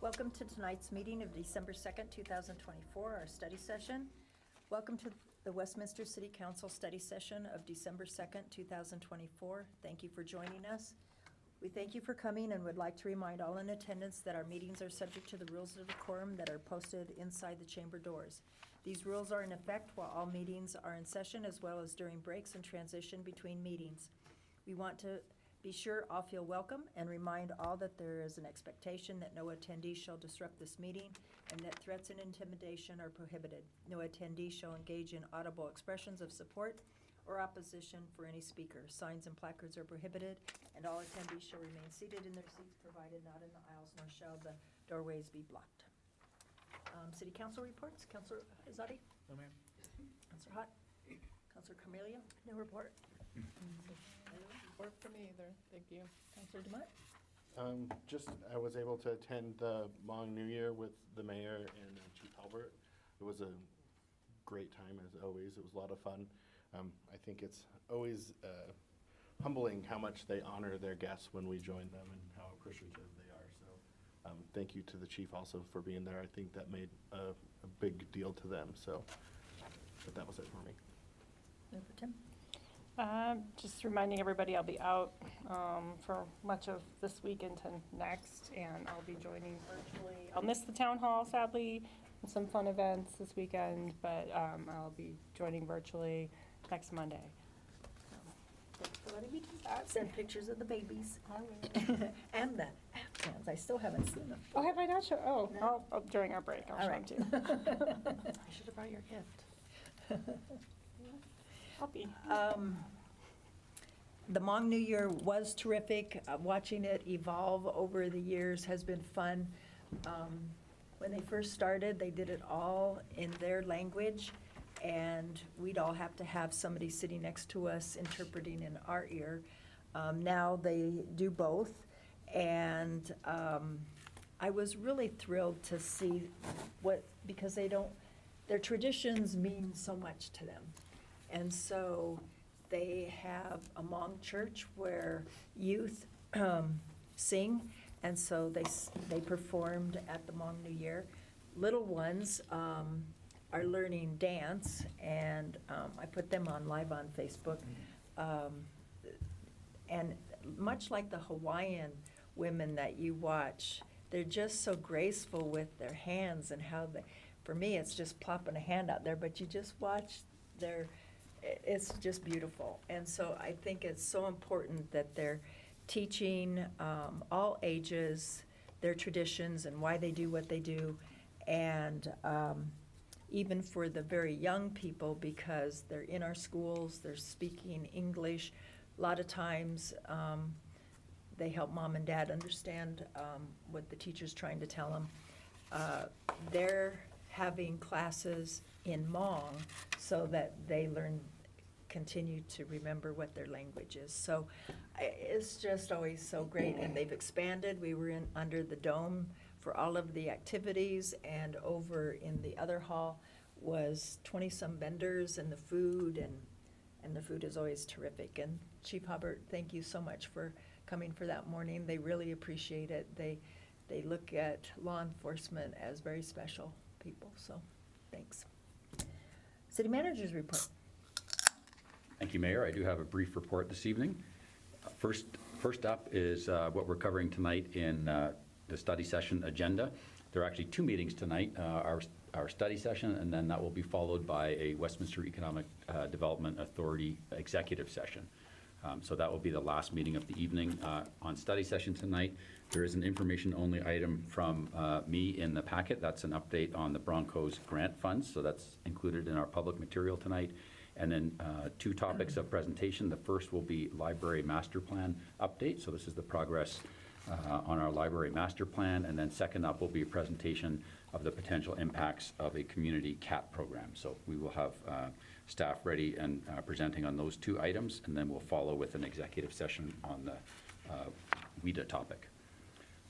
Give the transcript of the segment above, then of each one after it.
Welcome to tonight's meeting of December 2nd, 2024, our study session. Welcome to the Westminster City Council study session of December 2nd, 2024. Thank you for joining us. We thank you for coming and would like to remind all in attendance that our meetings are subject to the rules of decorum that are posted inside the chamber doors. These rules are in effect while all meetings are in session, as well as during breaks and transition between meetings. We want to be sure all feel welcome and remind all that there is an expectation that no attendee shall disrupt this meeting and that threats and intimidation are prohibited. No attendee shall engage in audible expressions of support or opposition for any speaker. Signs and placards are prohibited, and all attendees shall remain seated in their seats, provided not in the aisles, nor shall the doorways be blocked. City Council reports. Councilor Izadi? No, ma'am. Councilor Hott? Councilor Carmelio? No report. Work for me either, thank you. Councilor Dumont? I was able to attend the Hmong New Year with the mayor and Chief Albert. It was a great time, as always. It was a lot of fun. I think it's always humbling how much they honor their guests when we join them and how appreciative they are. So thank you to the chief also for being there. I think that made a big deal to them. So, but that was it for me. No for Tim? Just reminding everybody I'll be out for much of this week into next, and I'll be joining virtually. I'll miss the town hall, sadly, and some fun events this weekend, but I'll be joining virtually next Monday. So, thanks for letting me do that. Send pictures of the babies. I will. And the Afghans. I still haven't seen them. Oh, have I not shown? Oh, No. during our break, I'll All show right. them too. I should have brought your gift. I'll be. The Hmong New Year was terrific. Watching it evolve over the years has been fun. When they first started, they did it all in their language, and we'd all have to have somebody sitting next to us interpreting in our ear. Now they do both, and I was really thrilled to see because their traditions mean so much to them. And so they have a Hmong church where youth sing, and so they performed at the Hmong New Year. Little ones are learning dance, and I put them live on Facebook. And much like the Hawaiian women that you watch, they're just so graceful with their hands and how for me, it's just plopping a hand out there, but you just watch it's just beautiful. And so I think it's so important that they're teaching all ages their traditions and why they do what they do, and even for the very young people, because they're in our schools, they're speaking English. A lot of times they help mom and dad understand what the teacher's trying to tell them. They're having classes in Hmong so that they continue to remember what their language is. So it's just always so great, and they've expanded. We were under the dome for all of the activities, and over in the other hall was 20-some vendors and the food, and the food is always terrific. And Chief Hubbard, thank you so much for coming for that morning. They really appreciate it. They look at law enforcement as very special people, so thanks. City Manager's report. Thank you, Mayor. I do have a brief report this evening. First up is what we're covering tonight in the study session agenda. There are actually two meetings tonight, our study session, and then that will be followed by a Westminster Economic Development Authority executive session. So that will be the last meeting of the evening. On study session tonight, there is an information-only item from me in the packet. That's an update on the Broncos grant funds, so that's included in our public material tonight. And then two topics of presentation. The first will be library master plan update. So this is the progress on our library master plan. And then second up will be a presentation of the potential impacts of a community CAT program. So we will have staff ready and presenting on those two items, and then we'll follow with an executive session on the WIDA topic.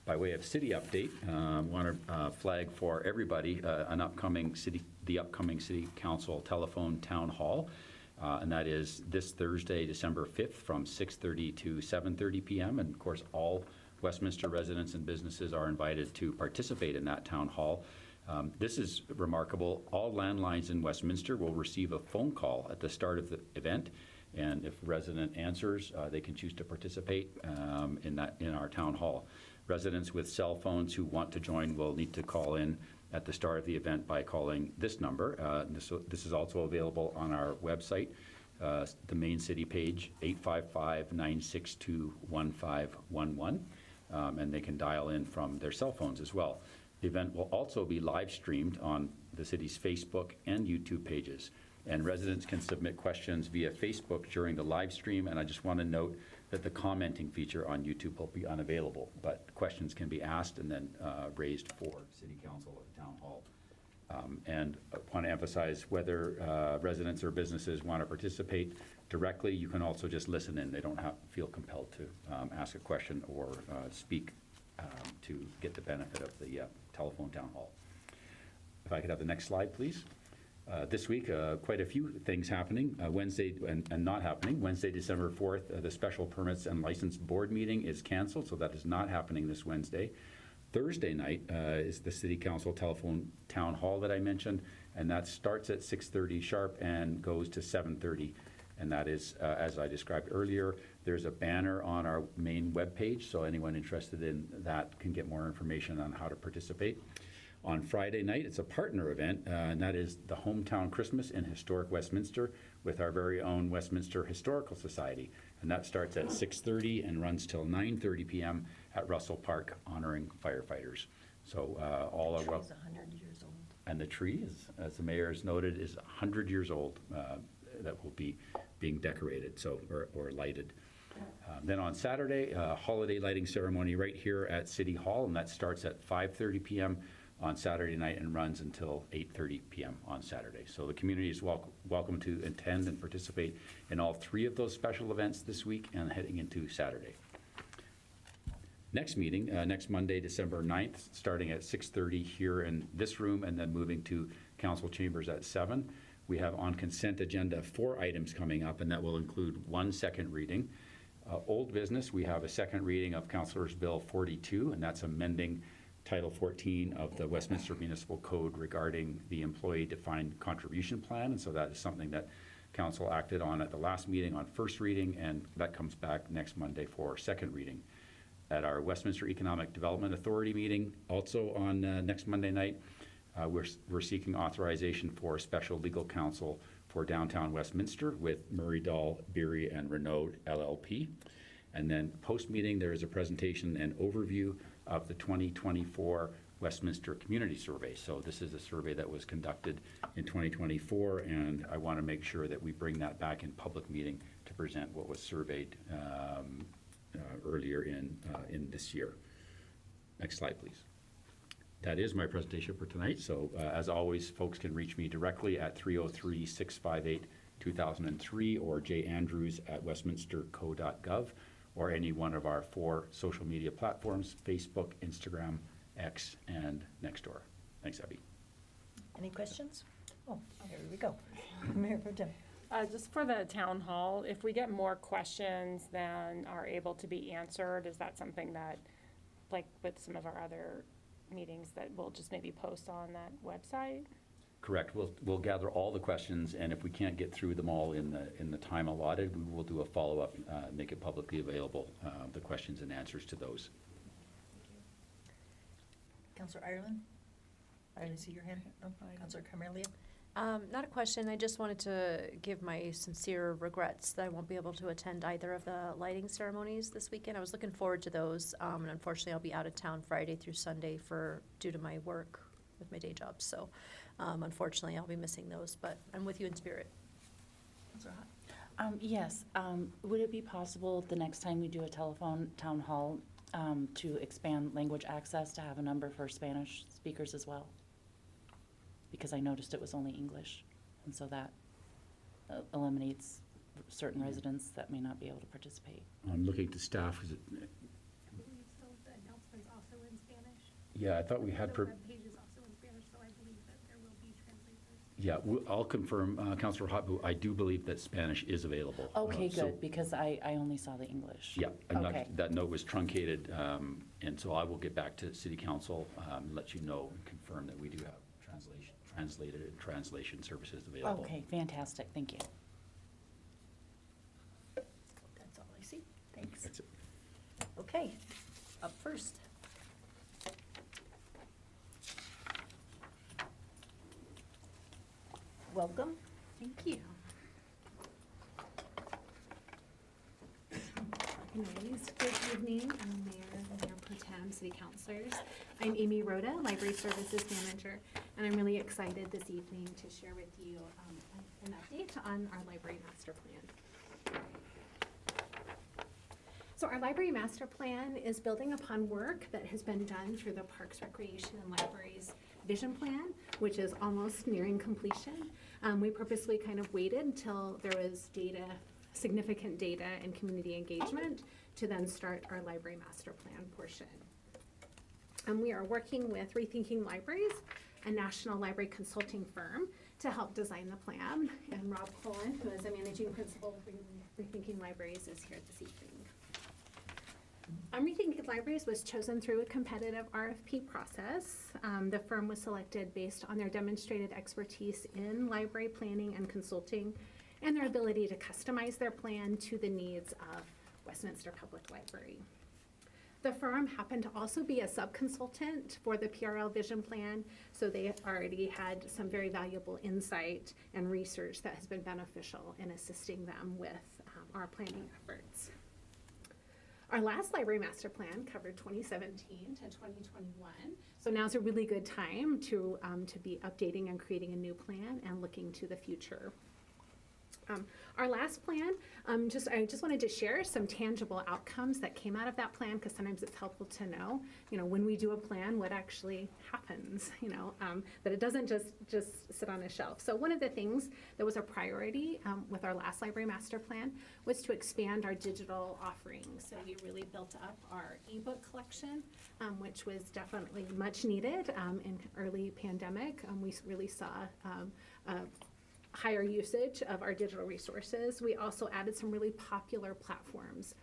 By way of city update, I want to flag for everybody the upcoming City Council telephone town hall, and that is this Thursday, December 5th, from 6:30 to 7:30 p.m. And of course, all Westminster residents and businesses are invited to participate in that town hall. This is remarkable. All landlines in Westminster will receive a phone call at the start of the event, and if a resident answers, they can choose to participate in our town hall. Residents with cell phones who want to join will need to call in at the start of the event by calling this number. This is also available on our website, the main city page, 855-962-1511, and they can dial in from their cell phones as well. The event will also be live streamed on the city's Facebook and YouTube pages, and residents can submit questions via Facebook during the live stream, and I just want to note that the commenting feature on YouTube will be unavailable, but questions can be asked and then raised for City Council at the Town Hall. And I want to emphasize, whether residents or businesses want to participate directly, you can also just listen in. They don't feel compelled to ask a question or speak to get the benefit of the telephone town hall. If I could have the next slide, please. This week, quite a few things happening. Wednesday, and not happening. Wednesday, December 4th, the Special Permits and License Board meeting is canceled, so that is not happening this Wednesday. Thursday night is the City Council Telephone Town Hall that I mentioned, and that starts at 6:30 sharp and goes to 7:30. And that is, as I described earlier, there's a banner on our main webpage, so anyone interested in that can get more information on how to participate. On Friday night, it's a partner event, and that is the Hometown Christmas in Historic Westminster with our very own Westminster Historical Society. And that starts at 6:30 and runs till 9:30 p.m. at Russell Park, honoring firefighters. So all are welcome. The tree's 100 years old. And the tree, is, as the mayor has noted, is 100 years old. That will be being decorated, so or lighted. Then on Saturday, holiday lighting ceremony right here at City Hall, and that starts at 5:30 p.m. on Saturday night and runs until 8:30 p.m. on Saturday. So the community is welcome to attend and participate in all three of those special events this week and heading into Saturday. Next meeting, next Monday, December 9th, starting at 6:30 here in this room and then moving to council chambers at 7. We have on consent agenda 4 items coming up, and that will include 1 second reading. Old business, we have a second reading of Councilor's Bill 42, and that's amending Title 14 of the Westminster Municipal Code regarding the Employee Defined Contribution Plan, and so that is something that Council acted on at the last meeting on first reading, and that comes back next Monday for second reading. At our Westminster Economic Development Authority meeting, also on next Monday night, we're seeking authorization for special legal counsel for downtown Westminster with Murray Dahl, Beery, and Renaud LLP. And then post-meeting, there is a presentation and overview of the 2024 Westminster Community Survey. So this is a survey that was conducted in 2024, and I want to make sure that we bring that back in public meeting to present what was surveyed earlier in this year. Next slide, please. That is my presentation for tonight. So as always, folks can reach me directly at 303-658-2003 or jandrews@westminsterco.gov or any one of our 4 social media platforms, Facebook, Instagram, X, and Nextdoor. Thanks, Abby. Any questions? Oh, here we go. Mayor Pro Tem. Just for the town hall, if we get more questions than are able to be answered, is that something that, like with some of our other meetings, that we'll just maybe post on that website? Correct. We'll gather all the questions, and if we can't get through them all in the time allotted, we will do a follow-up, make it publicly available, the questions and answers to those. Councilor Ireland? I didn't see your hand. Oh, Councilor Carmelia? Not a question. I just wanted to give my sincere regrets that I won't be able to attend either of the lighting ceremonies this weekend. I was looking forward to those, and unfortunately I'll be out of town Friday through Sunday due to my work with my day job. So unfortunately I'll be missing those, but I'm with you in spirit. Councilor Hott? Yes. Would it be possible the next time we do a telephone town hall to expand language access to have a number for Spanish speakers as well? Because I noticed it was only English, and so that eliminates certain residents that may not be able to participate. I'm looking to staff. Is it? I believe so. The announcement's also in Spanish. Yeah, I thought we had. The web page is also in Spanish, so I believe that there will be translators. Yeah, I'll confirm, Counselor Hotbu, I do believe that Spanish is available. Okay, So- good, because I only saw the English. Yeah, Okay. that note was truncated, and so I will get back to City Council, let you know and confirm that we do have translation services available. Okay, fantastic, thank you. That's all I see. Thanks. That's it. Okay, up first. Welcome. Thank you. Recognized. Good evening, Mayor Pro Tem, City Councilors. I'm Amy Rhoda, Library Services Manager, and I'm really excited this evening to share with you an update on our Library Master Plan. So our Library Master Plan is building upon work that has been done through the Parks, Recreation, and Libraries Vision Plan, which is almost nearing completion. We purposely kind of waited until there was significant data and community engagement to then start our Library Master Plan portion. We are working with Rethinking Libraries, a national library consulting firm, to help design the plan. And Rob Cullen, who is a managing principal for Rethinking Libraries, is here this evening. Rethinking Libraries was chosen through a competitive RFP process. The firm was selected based on their demonstrated expertise in library planning and consulting and their ability to customize their plan to the needs of Westminster Public Library. The firm happened to also be a sub-consultant for the PRL Vision Plan, so they already had some very valuable insight and research that has been beneficial in assisting them with our planning efforts. Our last Library Master Plan covered 2017 to 2021, so now's a really good time to be updating and creating a new plan and looking to the future. Our last plan, I just wanted to share some tangible outcomes that came out of that plan, because sometimes it's helpful to know, when we do a plan, what actually happens, that it doesn't just sit on a shelf. So one of the things that was a priority with our last Library Master Plan was to expand our digital offerings. So we really built up our ebook collection, which was definitely much needed in early pandemic. We really saw higher usage of our digital resources. We also added some really popular platforms.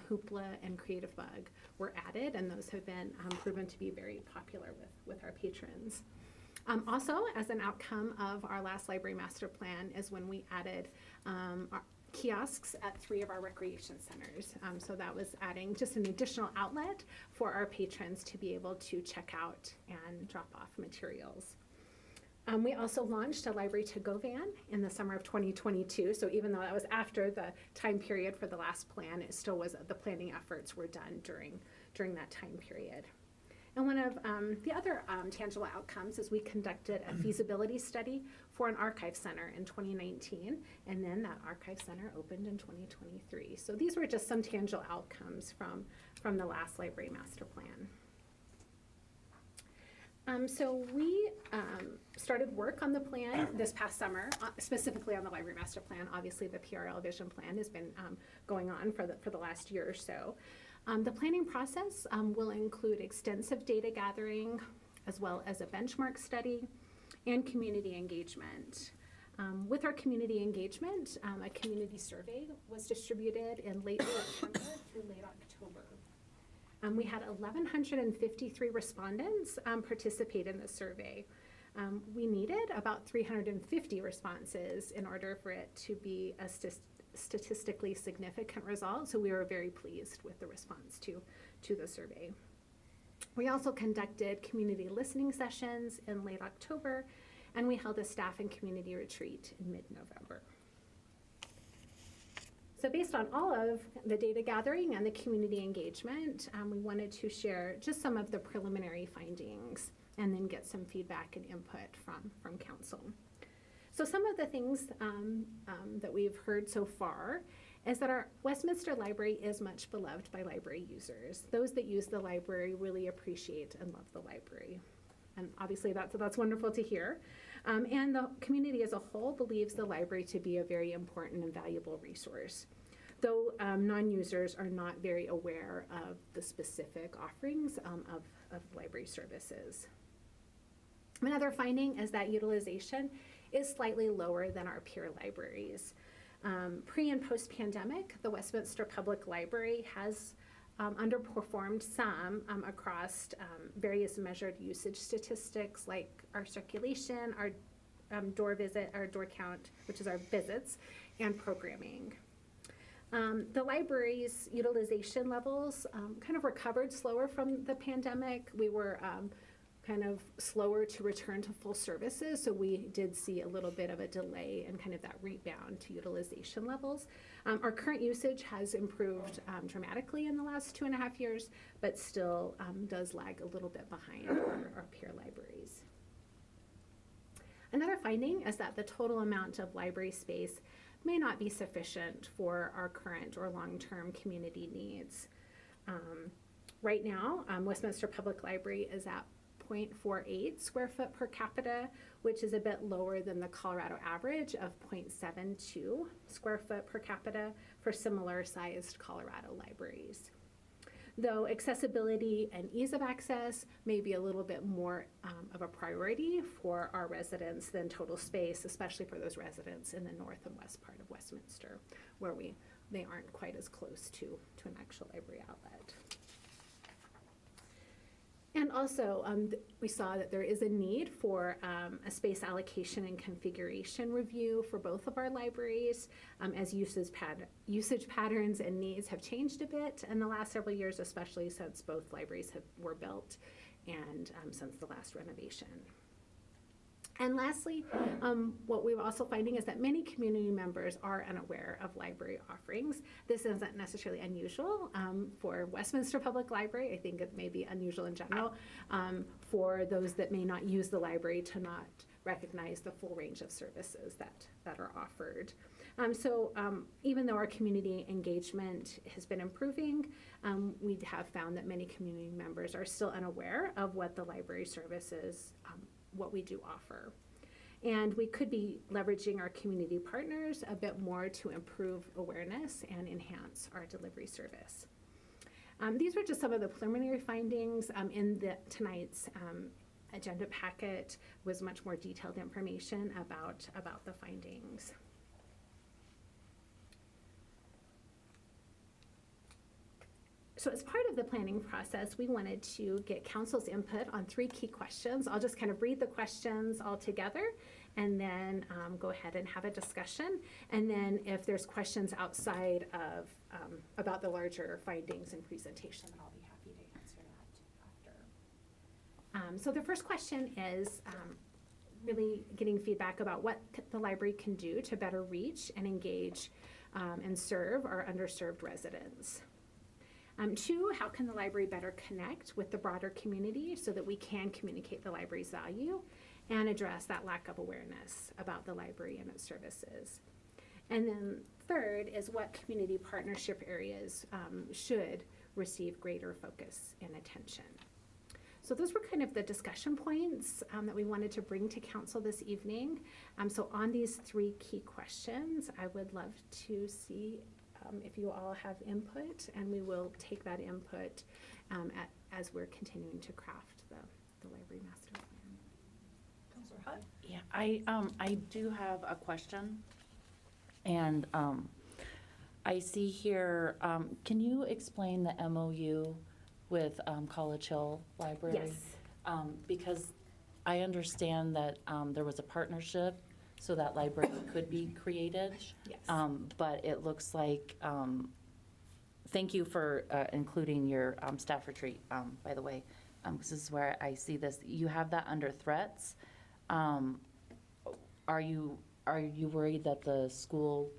Hoopla and Creative Bug were added, and those have been proven to be very popular with our patrons. Also, as an outcome of our last Library Master Plan is when we added our kiosks at 3 of our recreation centers. So that was adding just an additional outlet for our patrons to be able to check out and drop off materials. We also launched a Library to Go van in the summer of 2022. So even though that was after the time period for the last plan, it still was, the planning efforts were done during that time period. And one of the other tangible outcomes is we conducted a feasibility study for an archive center in 2019, and then that archive center opened in 2023. So these were just some tangible outcomes from the last Library Master Plan. So we started work on the plan this past summer, specifically on the Library Master Plan. Obviously, the PRL Vision Plan has been going on for the last year or so. The planning process will include extensive data gathering, as well as a benchmark study and community engagement. With our community engagement, a community survey was distributed in late September through late October. We had 1,153 respondents participate in the survey. We needed about 350 responses in order for it to be a statistically significant result, so we were very pleased with the response to the survey. We also conducted community listening sessions in late October, and we held a staff and community retreat in mid-November. So based on all of the data gathering and the community engagement, we wanted to share just some of the preliminary findings and then get some feedback and input from council. So some of the things that we've heard so far is that our Westminster Library is much beloved by library users. Those that use the library really appreciate and love the library. And obviously that's wonderful to hear. And the community as a whole believes the library to be a very important and valuable resource, though non-users are not very aware of the specific offerings of library services. Another finding is that utilization is slightly lower than our peer libraries. Pre and post-pandemic, the Westminster Public Library has underperformed some across various measured usage statistics like our circulation, our door count, which is our visits, and programming. The library's utilization levels kind of recovered slower from the pandemic. We were kind of slower to return to full services, so we did see a little bit of a delay in kind of that rebound to utilization levels. Our current usage has improved dramatically in the last 2.5 years, but still does lag a little bit behind our peer libraries. Another finding is that the total amount of library space may not be sufficient for our current or long-term community needs. Right now, Westminster Public Library is at 0.48 square foot per capita, which is a bit lower than the Colorado average of 0.72 square foot per capita for similar sized Colorado libraries. Though accessibility and ease of access may be a little bit more of a priority for our residents than total space, especially for those residents in the north and west part of Westminster, where they aren't quite as close to an actual library outlet. And also, we saw that there is a need for a space allocation and configuration review for both of our libraries as usage patterns and needs have changed a bit in the last several years, especially since both libraries were built and since the last renovation. And lastly, what we're also finding is that many community members are unaware of library offerings. This isn't necessarily unusual for Westminster Public Library. I think it may be unusual in general for those that may not use the library to not recognize the full range of services that are offered. So even though our community engagement has been improving, we have found that many community members are still unaware of what the library services what we do offer. And we could be leveraging our community partners a bit more to improve awareness and enhance our delivery service. These were just some of the preliminary findings. In tonight's agenda packet was much more detailed information about the findings. So as part of the planning process, we wanted to get council's input on 3 key questions. I'll just kind of read the questions all together and then go ahead and have a discussion. And then if there's questions outside of, about the larger findings and presentation, I'll be happy to answer that after. So the first question is really getting feedback about what the library can do to better reach and engage and serve our underserved residents. 2, how can the library better connect with the broader community so that we can communicate the library's value and address that lack of awareness about the library and its services? And then 3rd is what community partnership areas should receive greater focus and attention. So those were kind of the discussion points that we wanted to bring to council this evening. So on these 3 key questions, I would love to see if you all have input, and we will take that input as we're continuing to craft the library master plan. Councilor Hutt? Yeah, I do have a question, and I see here, can you explain the MOU with College Hill Library? Yes. Because I understand that there was a partnership so that library could be created. Yes. But it looks like, thank you for including your staff retreat, by the way. This is where I see this. You have that under threats. Are you worried that the school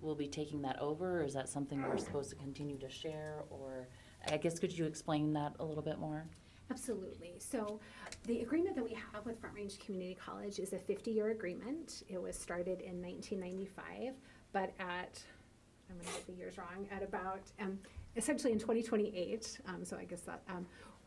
will be taking that over, or is that something we're supposed to continue to share? Or I guess, could you explain that a little bit more? Absolutely. So the agreement that we have with Front Range Community College is a 50-year agreement. It was started in 1995, but at, I'm going to get the years wrong, at about, essentially in 2028, so I guess that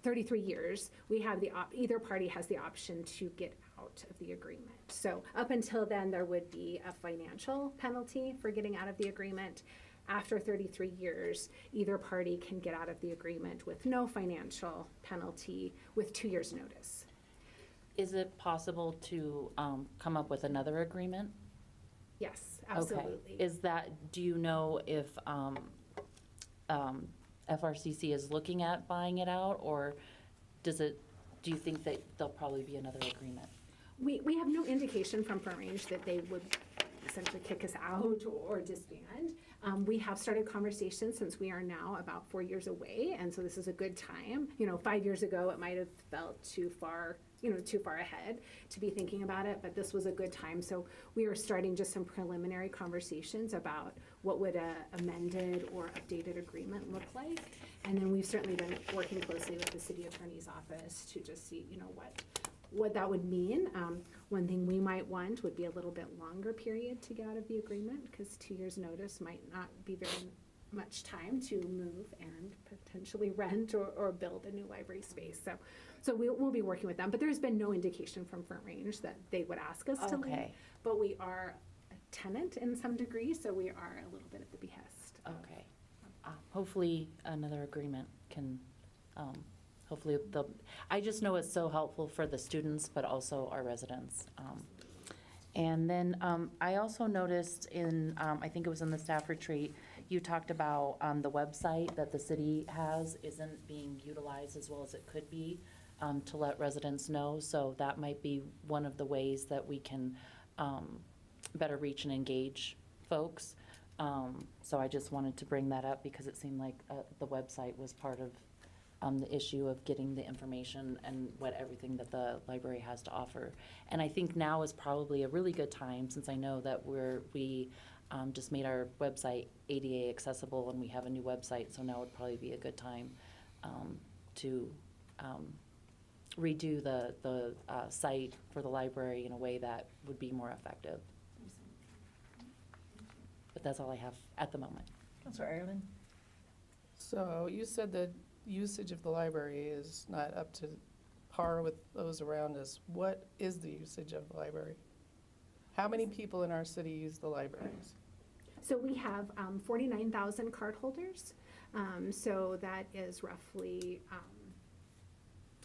33 years, we have either party has the option to get out of the agreement. So up until then, there would be a financial penalty for getting out of the agreement. After 33 years, either party can get out of the agreement with no financial penalty with 2 years' notice. Is it possible to come up with another agreement? Yes, Okay. absolutely. Is that, do you know if FRCC is looking at buying it out, or do you think that there'll probably be another agreement? We have no indication from Front Range that they would essentially kick us out or disband. We have started conversations since we are now about 4 years away, and so this is a good time. 5 years ago, it might have felt too far ahead to be thinking about it, but this was a good time. So we are starting just some preliminary conversations about what would a amended or updated agreement look like. And then we've certainly been working closely with the city attorney's office to just see, what that would mean. One thing we might want would be a little bit longer period to get out of the agreement, because 2 years' notice might not be very much time to move and potentially rent or build a new library space. So we'll be working with them, but there's been no indication from Front Range that they would ask us to leave. Okay. But we are a tenant in some degree, so we are a little bit at the behest. Okay. Hopefully, another agreement can, hopefully, I just know it's so helpful for the students, but also our residents. And then I also noticed I think it was in the staff retreat, you talked about the website that the city has isn't being utilized as well as it could be, to let residents know. So that might be one of the ways that we can better reach and engage folks. So I just wanted to bring that up because it seemed like the website was part of the issue of getting the information and everything that the library has to offer. And I think now is probably a really good time, since I know that we just made our website ADA accessible and we have a new website, so now would probably be a good time to redo the site for the library in a way that would be more effective. But that's all I have at the moment. Councilor Ireland? So you said that usage of the library is not up to par with those around us. What is the usage of the library? How many people in our city use the libraries? So we have 49,000 cardholders. So that is roughly,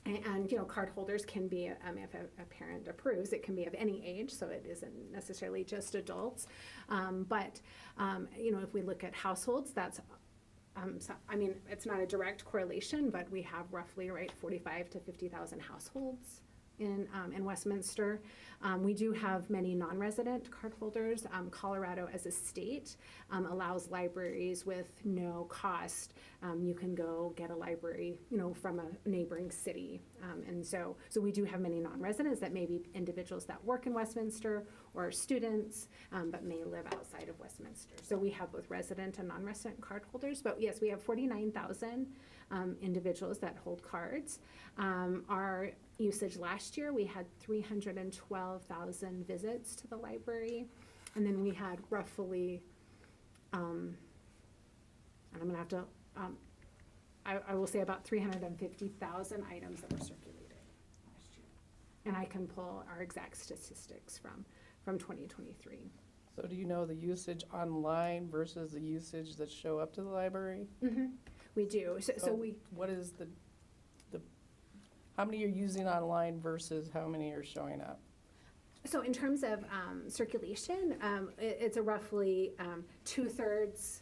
and cardholders can be, if a parent approves, it can be of any age, so it isn't necessarily just adults. But if we look at households, that's it's not a direct correlation, but we have roughly 45 to 50,000 households in Westminster. We do have many non-resident cardholders. Colorado as a state allows libraries with no cost. You can go get a library, from a neighboring city. And so we do have many non-residents that may be individuals that work in Westminster or students, but may live outside of Westminster. So we have both resident and non-resident cardholders. But yes, we have 49,000 individuals that hold cards. Our usage last year, we had 312,000 visits to the library. And then we had roughly, and I'm going to have to, I will say about 350,000 items that were circulated last year. And I can pull our exact statistics from 2023. So do you know the usage online versus the usage that show up to the library? Mm-hmm. We do. So we. What is the how many are using online versus how many are showing up? So in terms of circulation, it's a roughly 2/3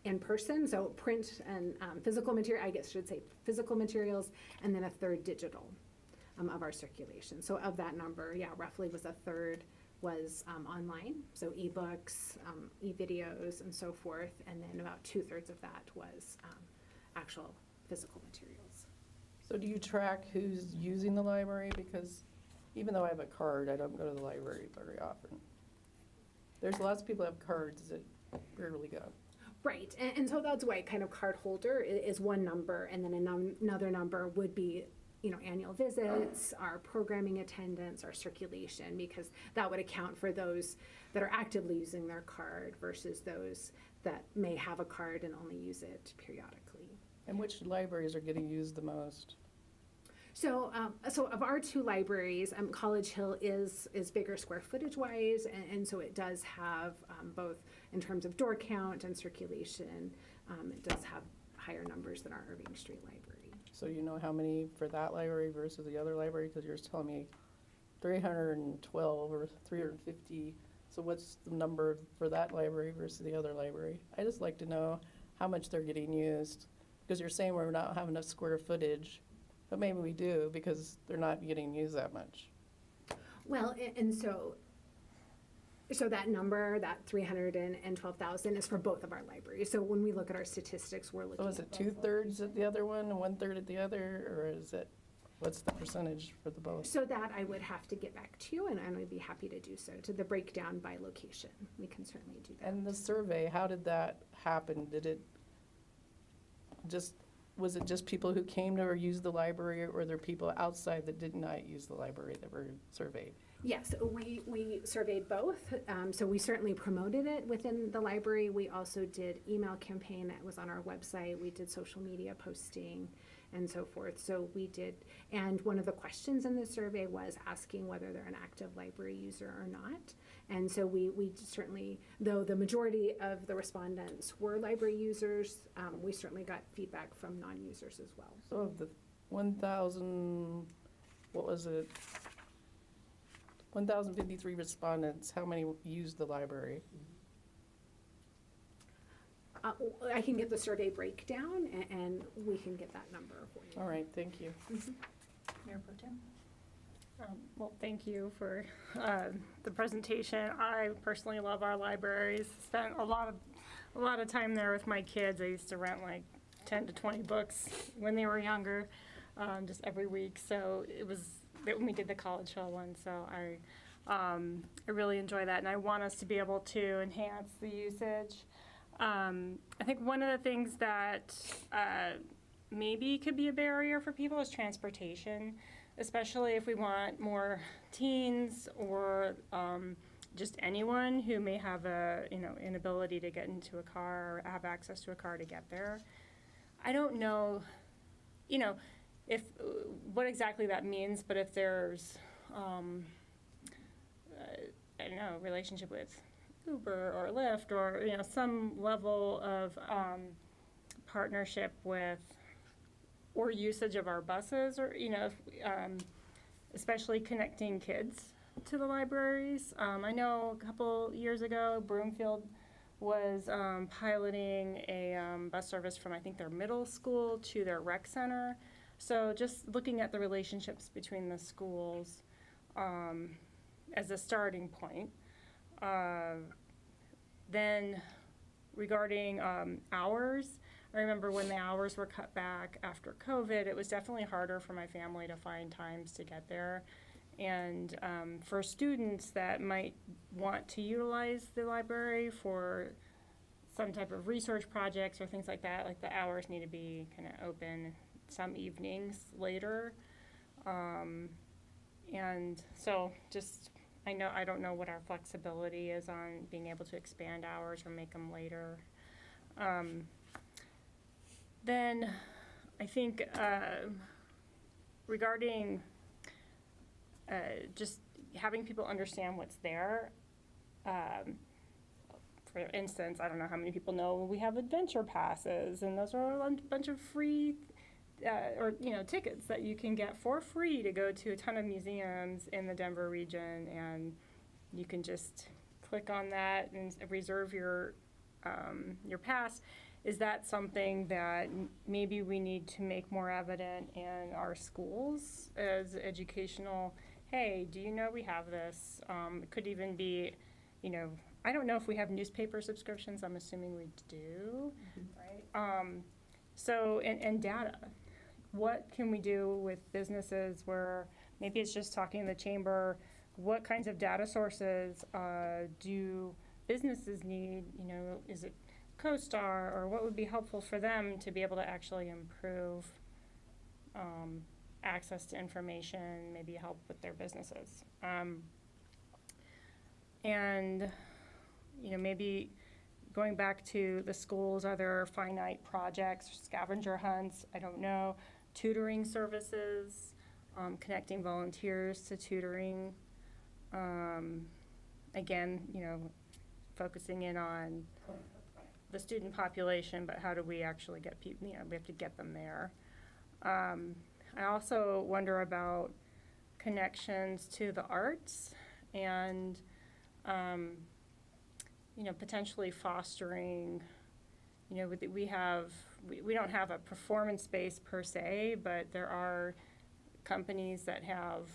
in person, so print and physical material, I guess I should say physical materials, and then 1/3 digital of our circulation. So of that number, roughly was 1/3 was online, so ebooks, e-videos, and so forth, and then about 2/3 of that was actual physical materials. So do you track who's using the library? Because even though I have a card, I don't go to the library very often. There's lots of people who have cards that rarely go. Right, and so that's why kind of card holder is one number, and then another number would be, annual visits, our programming attendance, our circulation, because that would account for those that are actively using their card versus those that may have a card and only use it periodically. And which libraries are getting used the most? So, so of our two libraries, College Hill is bigger square footage wise, and so it does have both in terms of door count and circulation. It does have higher numbers than our Irving Street Library. So you know how many for that library versus the other library? Because you're telling me 312 or 350. So what's the number for that library versus the other library? I just like to know how much they're getting used. Because you're saying we're not having enough square footage, but maybe we do because they're not getting used that much. Well, and so that number, that 312,000 is for both of our libraries. So when we look at our statistics, we're looking So is at it 2/3 at the other one and 1/3 at the other, or is it, what's the percentage for the both? So that I would have to get back to you, and I'd be happy to do so, to the breakdown by location. We can certainly do that. And the survey, how did that happen? Was it just people who came to or used the library, or were there people outside that did not use the library that were surveyed? Yes, we surveyed both. So we certainly promoted it within the library. We also did email campaign that was on our website. We did social media posting and so forth. So we did, and one of the questions in the survey was asking whether they're an active library user or not. And so we certainly, though the majority of the respondents were library users, we certainly got feedback from non-users as well. So of the 1,000, what was it? 1,053 respondents, how many used the library? I can get the survey breakdown and we can get that number for you. All right, thank you. Mayor Pro Tem? Well, thank you for the presentation. I personally love our libraries. Spent a lot of time there with my kids. I used to rent like 10 to 20 books when they were younger, just every week. So it was when we did the College Hill one. So I really enjoy that, and I want us to be able to enhance the usage. I think one of the things that maybe could be a barrier for people is transportation, especially if we want more teens or just anyone who may have a inability to get into a car or have access to a car to get there. I don't know, if what exactly that means, but if there's I don't know, relationship with Uber or Lyft or some level of partnership with or usage of our buses, or especially connecting kids to the libraries. I know a couple years ago Broomfield was piloting a bus service from I think their middle school to their rec center. So just looking at the relationships between the schools as a starting point. Then regarding hours, I remember when the hours were cut back after COVID, it was definitely harder for my family to find times to get there. And for students that might want to utilize the library for some type of research projects or things like that, like the hours need to be kind of open some evenings later. And so just, I don't know what our flexibility is on being able to expand hours or make them later. Then I think regarding just having people understand what's there. For instance, I don't know how many people know we have adventure passes, and those are a bunch of free tickets that you can get for free to go to a ton of museums in the Denver region, and you can just click on that and reserve your pass. Is that something that maybe we need to make more evident in our schools as educational? Hey, do you know we have this? It could even be, I don't know if we have newspaper subscriptions. I'm assuming we do, right? So, and data. What can we do with businesses where maybe it's just talking to the chamber? What kinds of data sources do businesses need? Is it CoStar, or what would be helpful for them to be able to actually improve access to information, maybe help with their businesses? And maybe going back to the schools, are there finite projects, scavenger hunts, I don't know, tutoring services, connecting volunteers to tutoring. Again, focusing in on the student population, but how do we actually get people, we have to get them there. I also wonder about connections to the arts and, potentially fostering, we don't have a performance space per se, but there are companies that have,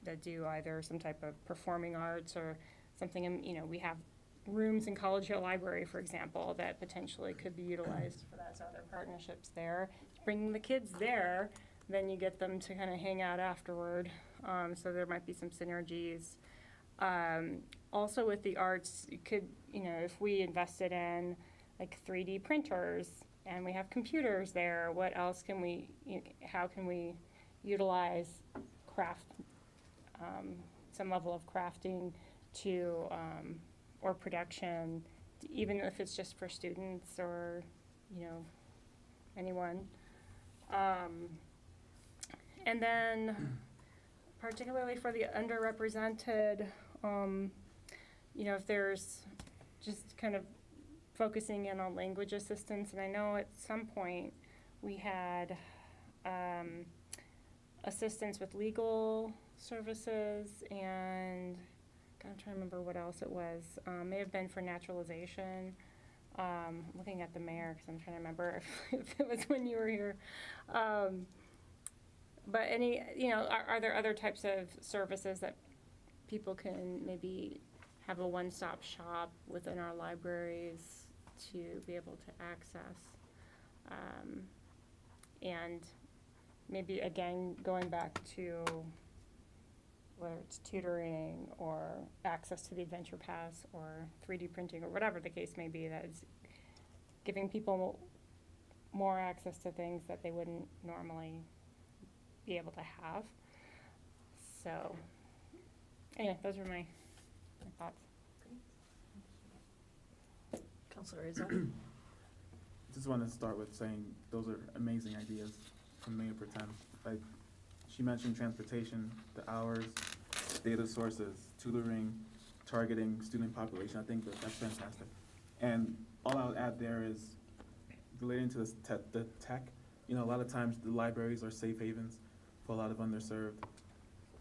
that do either some type of performing arts or something, we have rooms in College Hill Library, for example, that potentially could be utilized for that, so other partnerships there. Bringing the kids there, then you get them to kind of hang out afterward, so there might be some synergies. Also with the arts, you could, if we invested in like 3D printers and we have computers there, what else can we, how can we utilize craft, some level of crafting to, or production, even if it's just for students or, anyone. And then particularly for the underrepresented, if there's just kind of focusing in on language assistance, and I know at some point we had assistance with legal services, and I'm trying to remember what else it was. May have been for naturalization. Looking at the mayor because I'm trying to remember if it was when you were here. But any, are there other types of services that people can maybe have a one-stop shop within our libraries to be able to access? And maybe, again, going back to whether it's tutoring or access to the Adventure Pass or 3D printing or whatever the case may be, that is giving people more access to things that they wouldn't normally be able to have. So, anyway, those are my thoughts. Councilor Rizzo? Just want to start with saying those are amazing ideas from Mayor Pro Tem. Like, she mentioned transportation, the hours, data sources, tutoring, targeting student population. I think that's fantastic. And all I'll add there is relating to this the tech. A lot of times the libraries are safe havens for a lot of underserved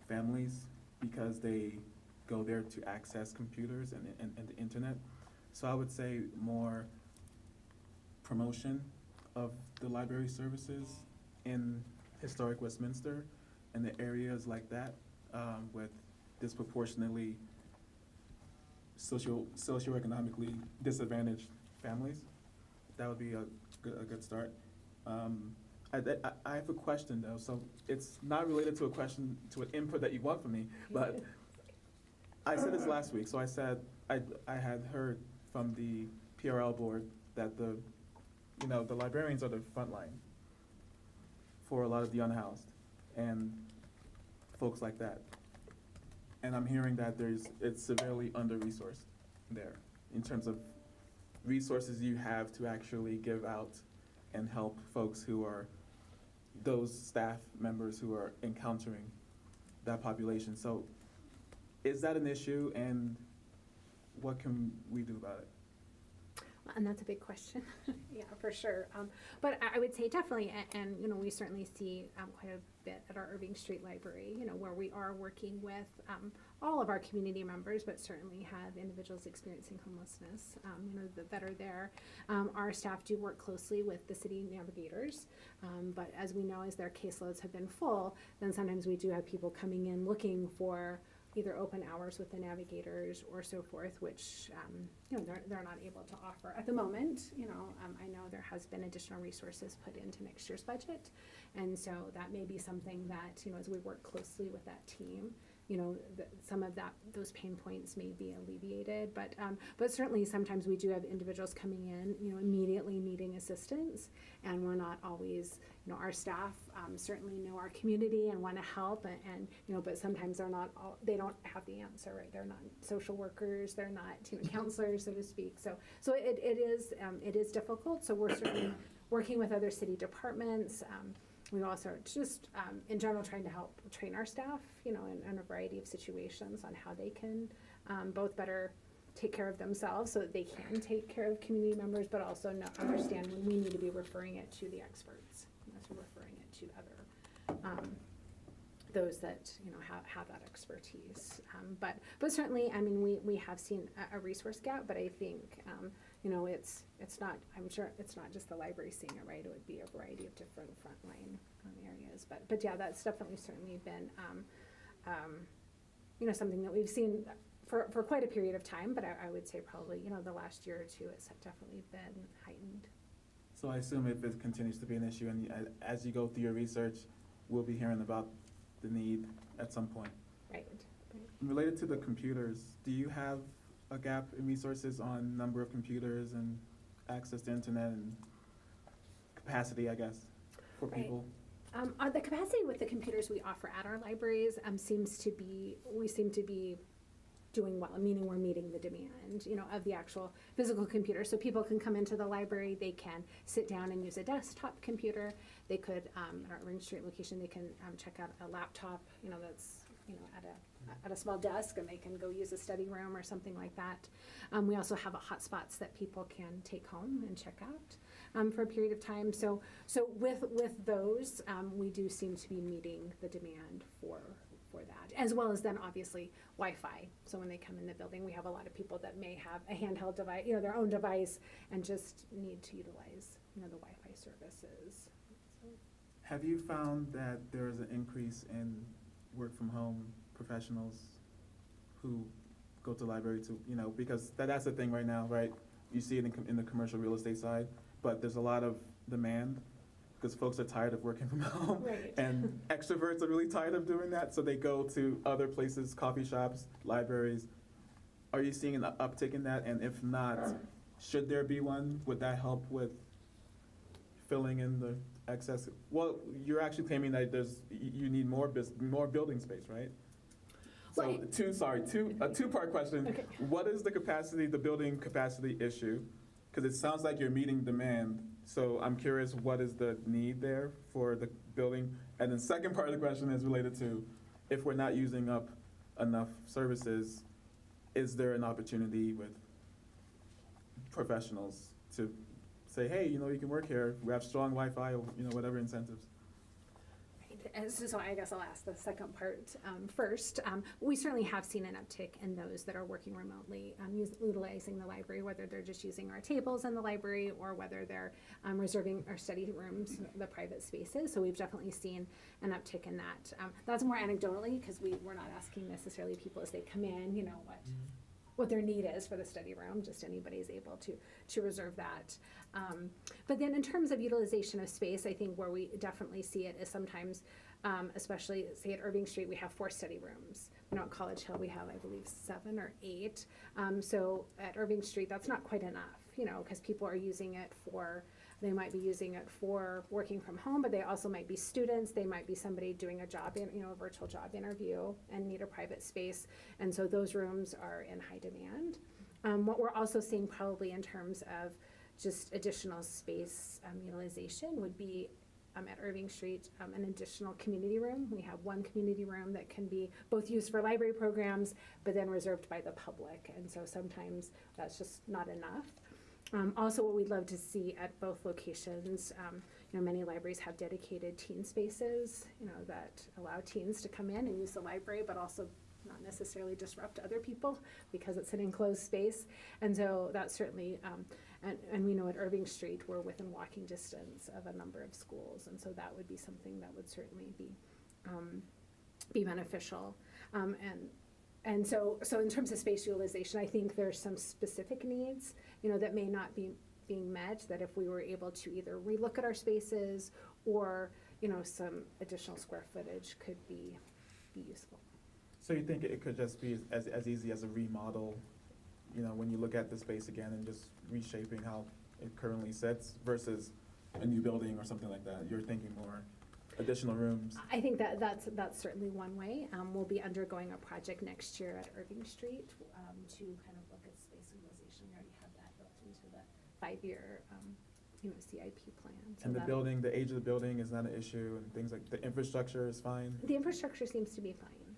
families because they go there to access computers and the internet. So I would say more promotion of the library services in historic Westminster and the areas like that with disproportionately socioeconomically disadvantaged families. That would be a good start. I have a question though, so it's not related to a question, to an input that you want from me, but I said this last week, so I said I had heard from the PRL board that the librarians are the front line for a lot of the unhoused and folks like that. And I'm hearing that it's severely under-resourced there in terms of resources you have to actually give out and help folks who are those staff members who are encountering that population. So is that an issue, and what can we do about it? And that's a big question. Yeah, for sure. But I would say definitely, and we certainly see quite a bit at our Irving Street Library, where we are working with all of our community members, but certainly have individuals experiencing homelessness, that are there. Our staff do work closely with the city navigators, but as we know, as their caseloads have been full, then sometimes we do have people coming in looking for either open hours with the navigators or so forth, which they're not able to offer at the moment. I know there has been additional resources put into next year's budget, and so that may be something that as we work closely with that team, some of those pain points may be alleviated. But certainly sometimes we do have individuals coming in, immediately needing assistance, and we're not always, our staff certainly know our community and want to help, and but sometimes they don't have the answer, right? They're not social workers, they're not counselors, so to speak. So it is difficult. So we're certainly working with other city departments. We also just, in general, trying to help train our staff, in a variety of situations on how they can both better take care of themselves so that they can take care of community members, but also understand when we need to be referring it to the experts, so referring it to other, those that, have that expertise. But certainly, I mean, we have seen a resource gap, but I think, it's not, I'm sure it's not just the library seeing it, right? It would be a variety of different frontline areas. But yeah, that's definitely certainly been, something that we've seen for quite a period of time, but I would say probably, the last year or two, it's definitely been heightened. So I assume if it continues to be an issue, and as you go through your research, we'll be hearing about the need at some point. Right. Related to the computers, do you have a gap in resources on number of computers and access to internet and capacity, I guess, for Right. people? The capacity with the computers we offer at our libraries we seem to be doing well, meaning we're meeting the demand, of the actual physical computer. So people can come into the library, they can sit down and use a desktop computer. They could, at our Ring Street location, they can check out a laptop, that's, at a small desk, and they can go use a study room or something like that. We also have hotspots that people can take home and check out for a period of time. So with those, we do seem to be meeting the demand for that, as well as then obviously Wi-Fi. So when they come in the building, we have a lot of people that may have a handheld device, their own device, and just need to utilize, the Wi-Fi services. Have you found that there is an increase in work from home professionals who go to the library to, because that's the thing right now, right? You see it in the commercial real estate side, but there's a lot of demand because folks are tired of working from home. Right. And extroverts are really tired of doing that, so they go to other places, coffee shops, libraries. Are you seeing an uptick in that? And if not, should there be one? Would that help with filling in the excess? Well, you're actually claiming that you need more building space, right? So Right. a two-part question. Okay. What is the building capacity issue? Because it sounds like you're meeting demand. So I'm curious, what is the need there for the building? And then second part of the question is related to, if we're not using up enough services, is there an opportunity with professionals to say, hey, you can work here, we have strong Wi-Fi, or, whatever incentives? So I guess I'll ask the second part first. We certainly have seen an uptick in those that are working remotely, utilizing the library, whether they're just using our tables in the library or whether they're reserving our study rooms, the private spaces. So we've definitely seen an uptick in that. That's more anecdotally because we're not asking necessarily people as they come in, what their need is for the study room. Just anybody is able to reserve that. But then in terms of utilization of space, I think where we definitely see it is sometimes, especially say at Irving Street, we have 4 study rooms. At College Hill, we have, I believe, 7 or 8. So at Irving Street, that's not quite enough, because people are using it they might be using it for working from home, but they also might be students. They might be somebody doing a job, a virtual job interview and need a private space. And so those rooms are in high demand. What we're also seeing probably in terms of just additional space utilization would be at Irving Street, an additional community room. We have 1 community room that can be both used for library programs, but then reserved by the public. And so sometimes that's just not enough. Also, what we'd love to see at both locations, many libraries have dedicated teen spaces, that allow teens to come in and use the library, but also not necessarily disrupt other people because it's an enclosed space. And so that's certainly, and we know at Irving Street, we're within walking distance of a number of schools. And so that would be something that would certainly be beneficial. And so in terms of space utilization, I think there's some specific needs, that may not be being met, that if we were able to either relook at our spaces or, some additional square footage could be useful. So you think it could just be as easy as a remodel, when you look at the space again and just reshaping how it currently sits versus a new building or something like that? You're thinking more additional rooms? I think that's certainly one way. We'll be undergoing a project next year at Irving Street to kind of look at space utilization. We already have that built into the 5-year CIP plan. So and the age of the building is not an issue, and things like the infrastructure is fine? The infrastructure seems to be fine.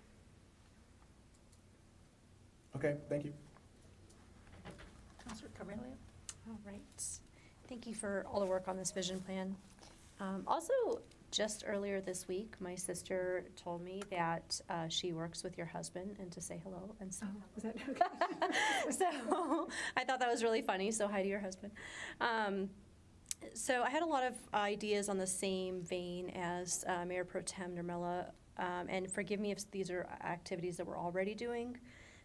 Okay, thank you. Counselor Carmelia? All right. Thank you for all the work on this vision plan. Also, just earlier this week, my sister told me that she works with your husband and to say hello and so. Oh, is that okay? So I thought that was really funny. So hi to your husband. So I had a lot of ideas on the same vein as Mayor Pro Tem Nirmela, and forgive me if these are activities that we're already doing.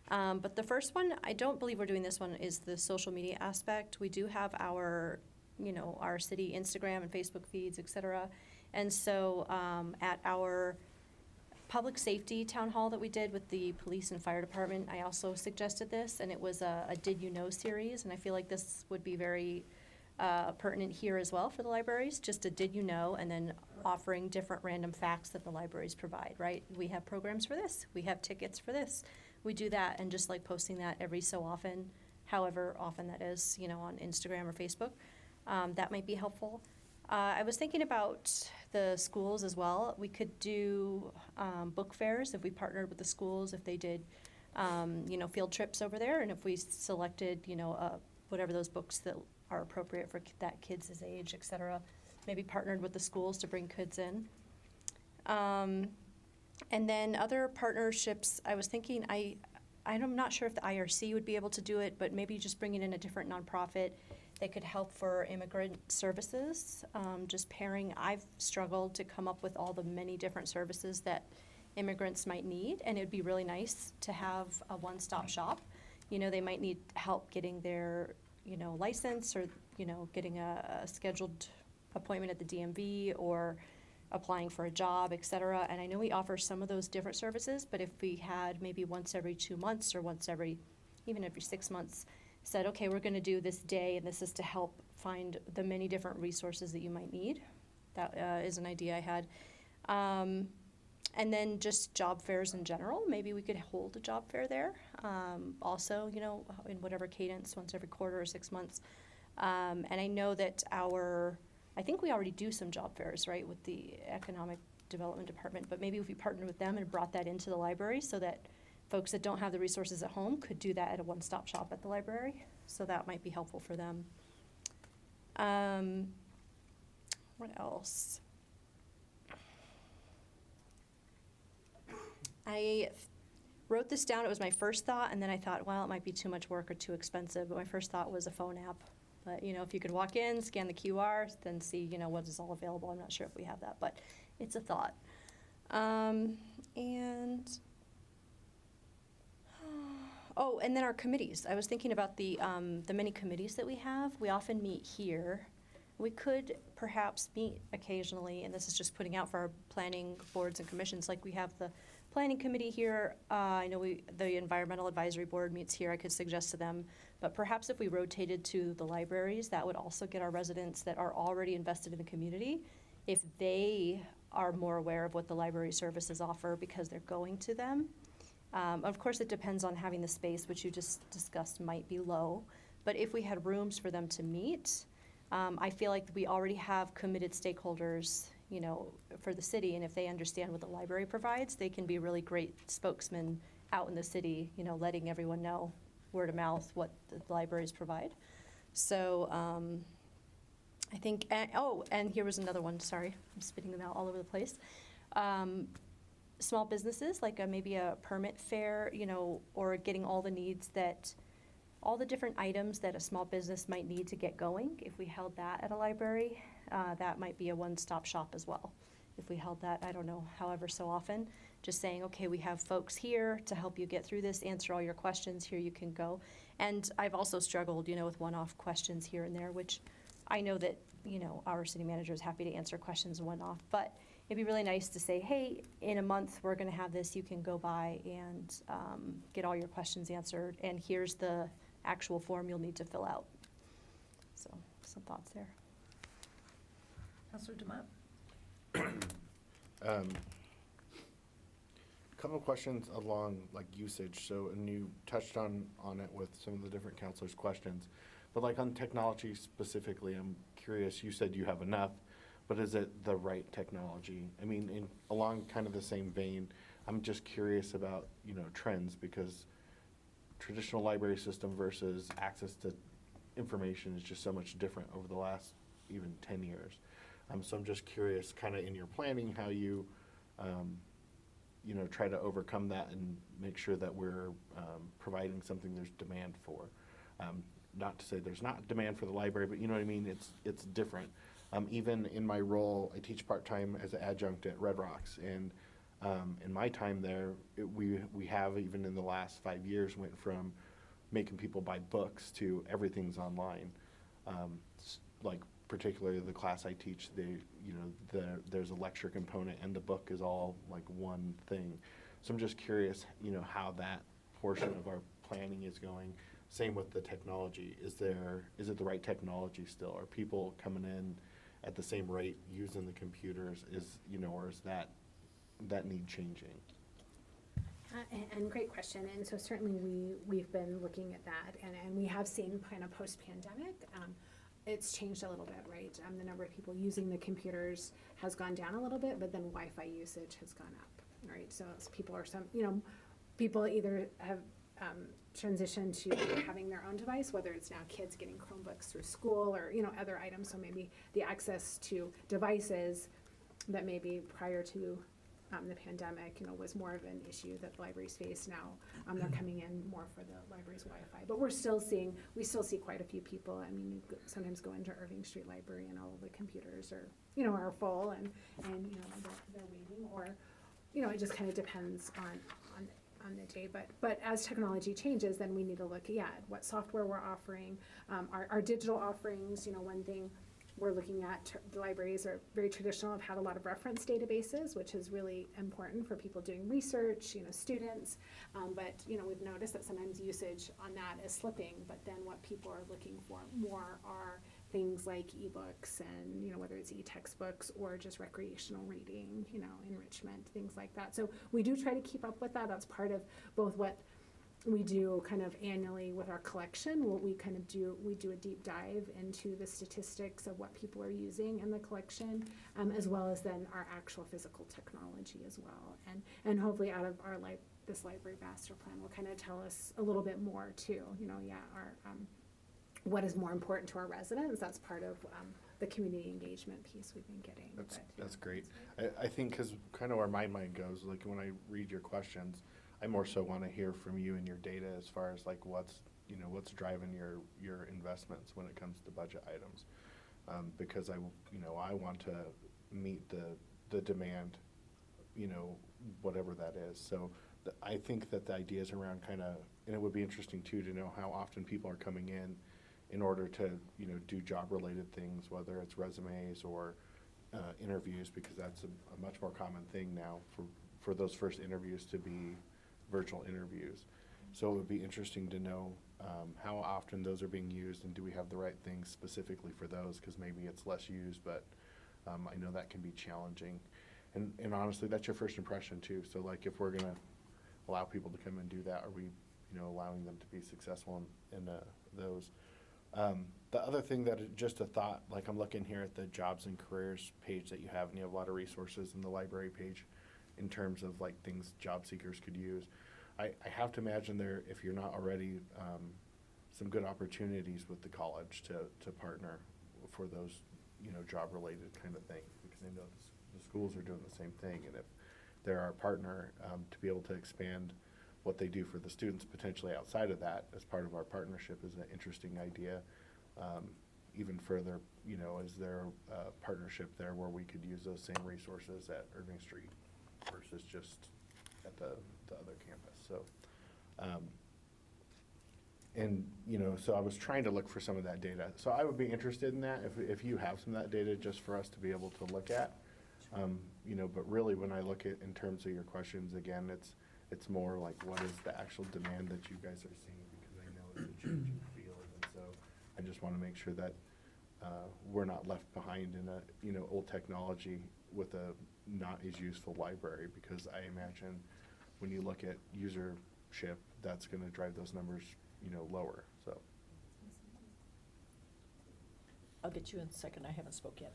But the first one, I don't believe we're doing this one, is the social media aspect. We do have our, our city Instagram and Facebook feeds, et cetera. And so at our public safety town hall that we did with the police and fire department, I also suggested this, and it was a Did You Know series, and I feel like this would be very pertinent here as well for the libraries, just a Did You Know, and then offering different random facts that the libraries provide, right? We have programs for this, we have tickets for this, we do that, and just like posting that every so often, however often that is, on Instagram or Facebook, that might be helpful. I was thinking about the schools as well. We could do book fairs if we partnered with the schools, if they did, field trips over there, and if we selected, whatever those books that are appropriate for that kids' age, et cetera, maybe partnered with the schools to bring kids in. And then other partnerships, I was thinking, I'm not sure if the IRC would be able to do it, but maybe just bringing in a different nonprofit that could help for immigrant services. Just pairing, I've struggled to come up with all the many different services that immigrants might need, and it'd be really nice to have a one-stop shop. They might need help getting their, license, or, getting a scheduled appointment at the DMV, or applying for a job, et cetera. And I know we offer some of those different services, but if we had maybe once every 2 months, or even every 6 months, said, okay, we're gonna do this day, and this is to help find the many different resources that you might need. That is an idea I had. And then just job fairs in general. Maybe we could hold a job fair there. Also, in whatever cadence, once every quarter or 6 months. And I know that I think we already do some job fairs, right, with the Economic Development Department, but maybe if we partnered with them and brought that into the library so that folks that don't have the resources at home could do that at a one-stop shop at the library. So that might be helpful for them. What else? I wrote this down. It was my first thought, and then I thought, well, it might be too much work or too expensive. But my first thought was a phone app. But, if you could walk in, scan the QR, then see, what is all available. I'm not sure if we have that, but it's a thought. And then our committees. I was thinking about the many committees that we have. We often meet here. We could perhaps meet occasionally, and this is just putting out for our planning boards and commissions, like we have the planning committee here. I know the environmental advisory board meets here. I could suggest to them, but perhaps if we rotated to the libraries, that would also get our residents that are already invested in the community, if they are more aware of what the library services offer because they're going to them. Of course, it depends on having the space, which you just discussed might be low, but if we had rooms for them to meet, I feel like we already have committed stakeholders, for the city, and if they understand what the library provides, they can be really great spokesmen out in the city, letting everyone know, word of mouth, what the libraries provide. So I think, and here was another one, sorry, I'm spitting them out all over the place. Small businesses, like maybe a permit fair, or getting all the different items that a small business might need to get going. If we held that at a library, that might be a one-stop shop as well. If we held that, I don't know, however so often, just saying, okay, we have folks here to help you get through this, answer all your questions, here you can go. And I've also struggled, with one-off questions here and there, which I know that, our city manager is happy to answer questions one-off, but it'd be really nice to say, hey, in a month, we're gonna have this, you can go by and get all your questions answered, and here's the actual form you'll need to fill out. So, some thoughts there. Counselor Demott? A couple of questions along usage. So, and you touched on it with some of the different counselors' questions, but on technology specifically, I'm curious. You said you have enough, but is it the right technology? I mean, along kind of the same vein, I'm just curious about trends, because traditional library system versus access to information is just so much different over the last even 10 years. So I'm just curious, kind of in your planning, how you, try to overcome that and make sure that we're providing something there's demand for. Not to say there's not demand for the library, but you know what I mean? It's different. Even in my role, I teach part-time as an adjunct at Red Rocks, and in my time there, we have, even in the last 5 years, went from making people buy books to everything's online. Like particularly the class I teach, there's a lecture component and the book is all like one thing. So I'm just curious, how that portion of our planning is going. Same with the technology. Is it the right technology still? Are people coming in at the same rate using the computers? Or is that need changing? And great question, and so certainly we've been looking at that, and we have seen kind of post-pandemic, it's changed a little bit, right? The number of people using the computers has gone down a little bit, but then Wi-Fi usage has gone up, right? So as people either have transitioned to having their own device, whether it's now kids getting Chromebooks through school or, other items, so maybe the access to devices that maybe prior to the pandemic, was more of an issue that the libraries face now. They're coming in more for the library's Wi-Fi, but we still see quite a few people. I mean, you sometimes go into Irving Street Library and all of the computers are full and they're waiting, or it just kind of depends on the day. But as technology changes, then we need to look at what software we're offering, our digital offerings. One thing we're looking at, the libraries are very traditional, have had a lot of reference databases, which is really important for people doing research, students. But, we've noticed that sometimes usage on that is slipping, but then what people are looking for more are things like ebooks and, whether it's e-textbooks or just recreational reading, enrichment, things like that. So we do try to keep up with that. That's part of both what we do kind of annually with our collection. We do a deep dive into the statistics of what people are using in the collection, as well as then our actual physical technology as well. And hopefully out of our this library master plan will kind of tell us a little bit more too, our what is more important to our residents. That's part of the community engagement piece we've been getting. That's great. I think because kind of where my mind goes, like when I read your questions, I more so want to hear from you and your data as far as like what's driving your investments when it comes to budget items, because I want to meet the demand, whatever that is. So I think that the ideas around and it would be interesting too to know how often people are coming in order to do job related things, whether it's resumes or interviews, because that's a much more common thing now for those first interviews to be virtual interviews. So it would be interesting to know how often those are being used, and do we have the right things specifically for those, because maybe it's less used, but I know that can be challenging. And honestly, that's your first impression too. So like if we're gonna allow people to come and do that, are we allowing them to be successful in those? The other thing that just a thought, like I'm looking here at the jobs and careers page that you have, and you have a lot of resources in the library page in terms of like things job seekers could use. I have to imagine there, if you're not already, some good opportunities with the college to partner for those, job related kind of things, because I know the schools are doing the same thing, and if they're our partner, to be able to expand what they do for the students potentially outside of that as part of our partnership is an interesting idea. Even further, is there a partnership there where we could use those same resources at Irving Street versus just at the other campus? So, so I was trying to look for some of that data. So I would be interested in that if you have some of that data just for us to be able to look at. But really when I look at in terms of your questions, again, it's more like what is the actual demand that you guys are seeing, because I know it's a changing field, and so I just want to make sure that we're not left behind in a old technology with a not as useful library, because I imagine when you look at usership, that's going to drive those numbers lower. So I'll get you in a second. I haven't spoke yet.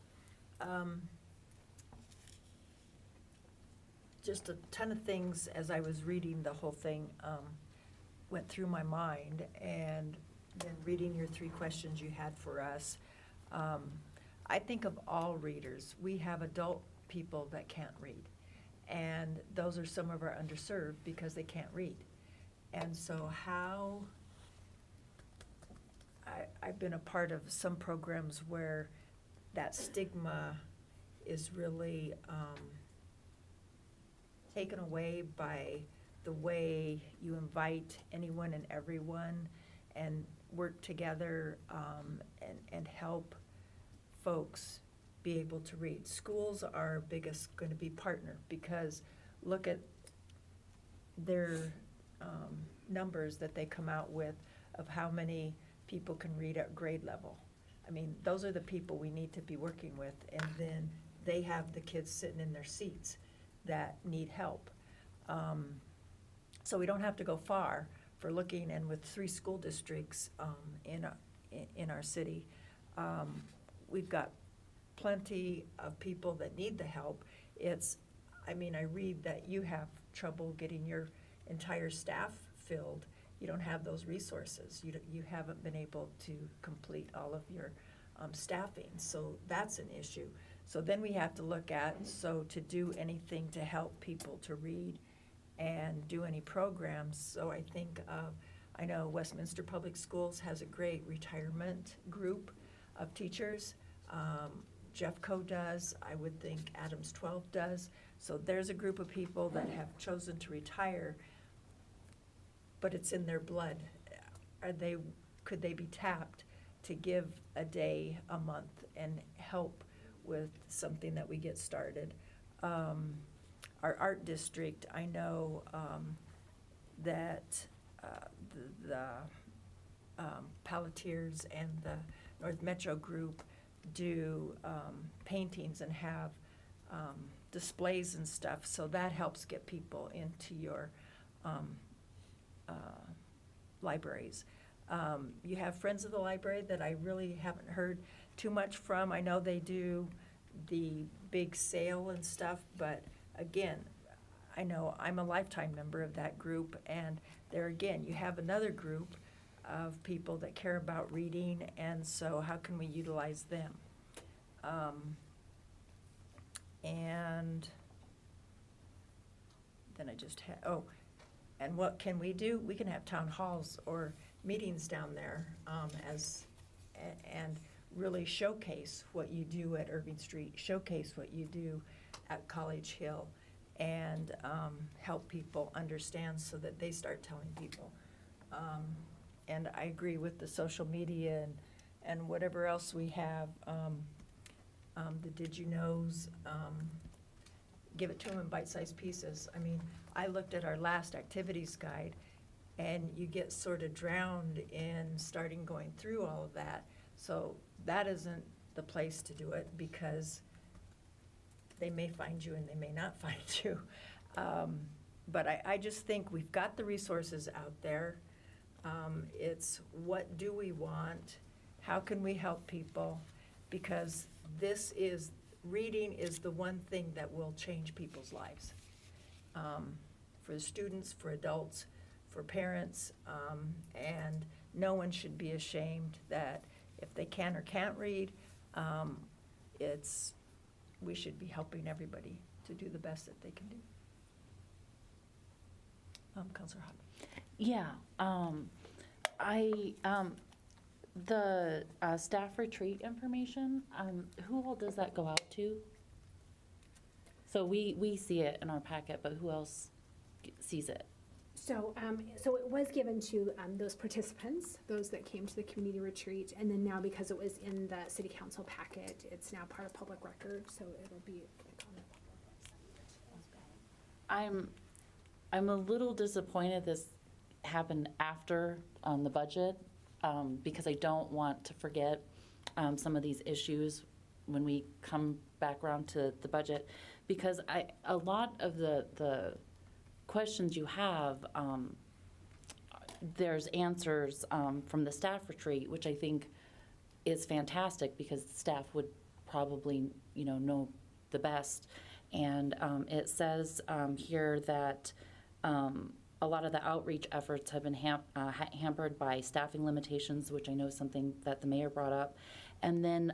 Just a ton of things as I was reading the whole thing went through my mind, and then reading your 3 questions you had for us. I think of all readers. We have adult people that can't read, and those are some of our underserved because they can't read. And so I've been a part of some programs where that stigma is really taken away by the way you invite anyone and everyone and work together and help folks be able to read. Schools are our biggest going to be partner because look at their numbers that they come out with of how many people can read at grade level. I mean, those are the people we need to be working with, and then they have the kids sitting in their seats that need help. So we don't have to go far for looking, and with 3 school districts in our city, we've got plenty of people that need the help. I read that you have trouble getting your entire staff filled. You don't have those resources. You haven't been able to complete all of your staffing, so that's an issue. So then we have to look at, so to do anything to help people to read and do any programs. So I know Westminster Public Schools has a great retirement group of teachers. Jeffco does, I would think Adams 12 does. So there's a group of people that have chosen to retire, but it's in their blood. Could they be tapped to give a day, a month, and help with something that we get started? Our art district, I know that the Palatiers and the North Metro group do paintings and have displays and stuff, so that helps get people into your libraries. You have Friends of the Library that I really haven't heard too much from. I know they do the big sale and stuff, but again, I know I'm a lifetime member of that group, and there again, you have another group of people that care about reading, and so how can we utilize them? And then I just had, and what can we do? We can have town halls or meetings down there and really showcase what you do at Irving Street, showcase what you do at College Hill, and help people understand so that they start telling people. And I agree with the social media and whatever else we have, the did you knows, give it to them in bite-sized pieces. I mean, I looked at our last activities guide, and you get sort of drowned in starting going through all of that. So that isn't the place to do it, because they may find you and they may not find you. But I just think we've got the resources out there. It's what do we want? How can we help people? Because reading is the one thing that will change people's lives. For the students, for adults, for parents, and no one should be ashamed that if they can or can't read, we should be helping everybody to do the best that they can do. Councilor Hott. Yeah, the staff retreat information, who all does that go out to? So we see it in our packet, but who else sees it? So it was given to those participants, those that came to the community retreat, and then now because it was in the city council packet, it's now part of public record, so it'll be on the public website. I'm a little disappointed this happened after the budget, because I don't want to forget some of these issues when we come back around to the budget, because a lot of the questions you have, there's answers from the staff retreat, which I think is fantastic, because the staff would probably know the best. And it says here that a lot of the outreach efforts have been hampered by staffing limitations, which I know is something that the mayor brought up. And then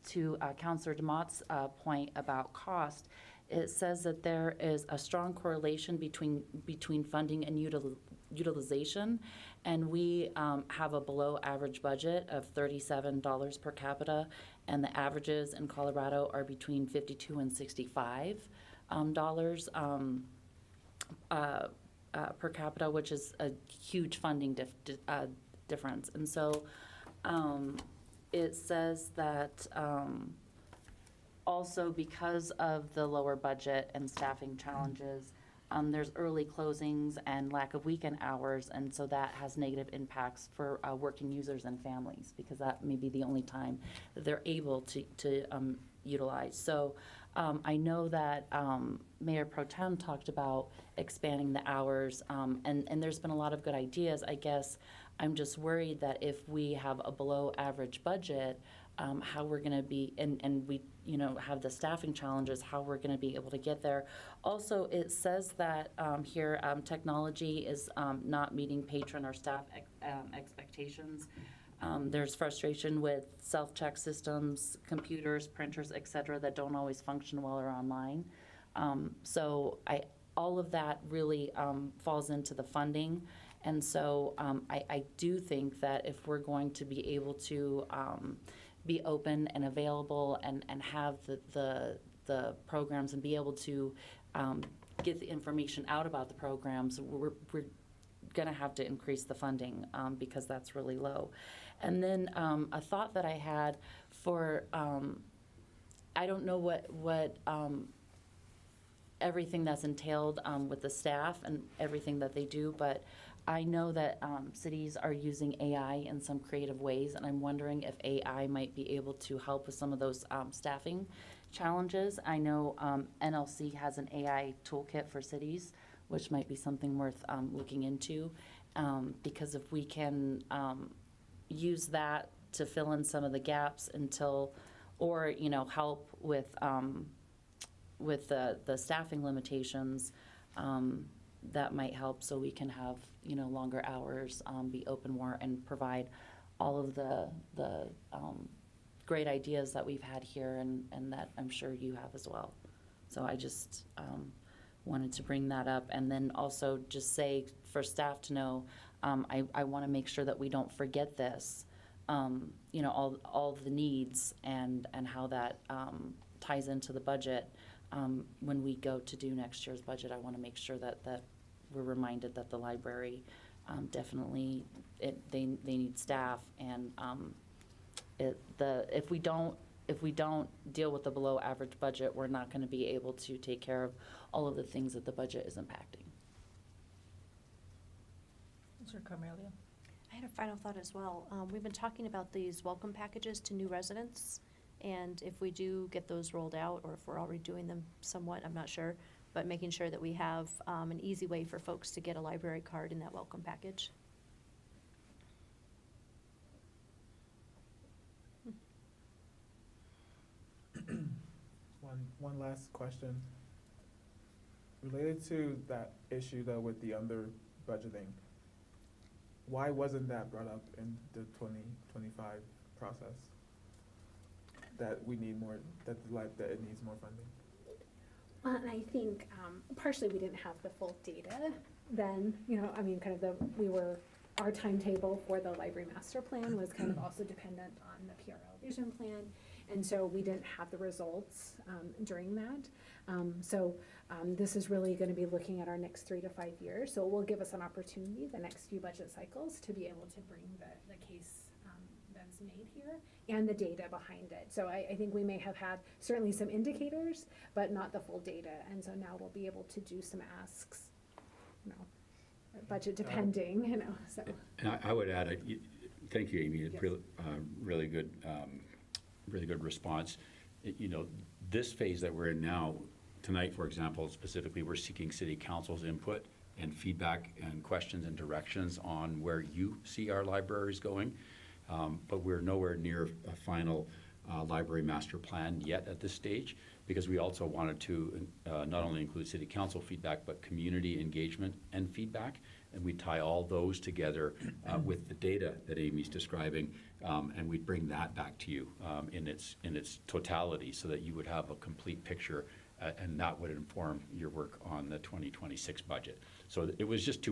to Councilor DeMott's point about cost, it says that there is a strong correlation between funding and utilization, and we have a below average budget of $37 per capita, and the averages in Colorado are between $52 and $65 per capita, which is a huge funding difference. And so it says that also because of the lower budget and staffing challenges, there's early closings and lack of weekend hours, and so that has negative impacts for working users and families, because that may be the only time that they're able to utilize. So I know that Mayor Pro Tem talked about expanding the hours, and there's been a lot of good ideas. I guess I'm just worried that if we have a below average budget, how we're going to be, and we have the staffing challenges, how we're going to be able to get there. Also, it says that here technology is not meeting patron or staff expectations. There's frustration with self-check systems, computers, printers, et cetera, that don't always function well or online. So all of that really falls into the funding. And so I do think that if we're going to be able to be open and available and have the programs and be able to get the information out about the programs, we're going to have to increase the funding because that's really low. And then a thought that I had for, I don't know what everything that's entailed with the staff and everything that they do, but I know that cities are using AI in some creative ways, and I'm wondering if AI might be able to help with some of those staffing challenges. I know NLC has an AI toolkit for cities, which might be something worth looking into, because if we can use that to fill in some of the gaps until, or help with the staffing limitations, that might help, so we can have longer hours, be open more, and provide all of the great ideas that we've had here and that I'm sure you have as well. So I just wanted to bring that up, and then also just say for staff to know, I want to make sure that we don't forget this, all the needs and how that ties into the budget. When we go to do next year's budget, I want to make sure that we're reminded that the library definitely they need staff, and if we don't deal with the below average budget, we're not going to be able to take care of all of the things that the budget is impacting. Mr. Carmelia? I had a final thought as well. We've been talking about these welcome packages to new residents, and if we do get those rolled out, or if we're already doing them somewhat, I'm not sure, but making sure that we have an easy way for folks to get a library card in that welcome package. One last question. Related to that issue though with the under budgeting, why wasn't that brought up in the 2025 process? That we need more, that it needs more funding? Well, and I think partially we didn't have the full data then, our timetable for the library master plan was kind of also dependent on the PRL vision plan. And so we didn't have the results during that. This is really going to be looking at our next 3 to 5 years. So it will give us an opportunity the next few budget cycles to be able to bring the case that's made here and the data behind it. So I think we may have had certainly some indicators, but not the full data. And so now we'll be able to do some asks, budget depending, so. And I would add, thank you, Amy, Yes. really good response. This phase that we're in now, tonight, for example, specifically, we're seeking city council's input and feedback and questions and directions on where you see our libraries going. But we're nowhere near a final library master plan yet at this stage, because we also wanted to not only include city council feedback, but community engagement and feedback. And we tie all those together with the data that Amy's describing, and we'd bring that back to you in its totality, so that you would have a complete picture, and that would inform your work on the 2026 budget. So it was just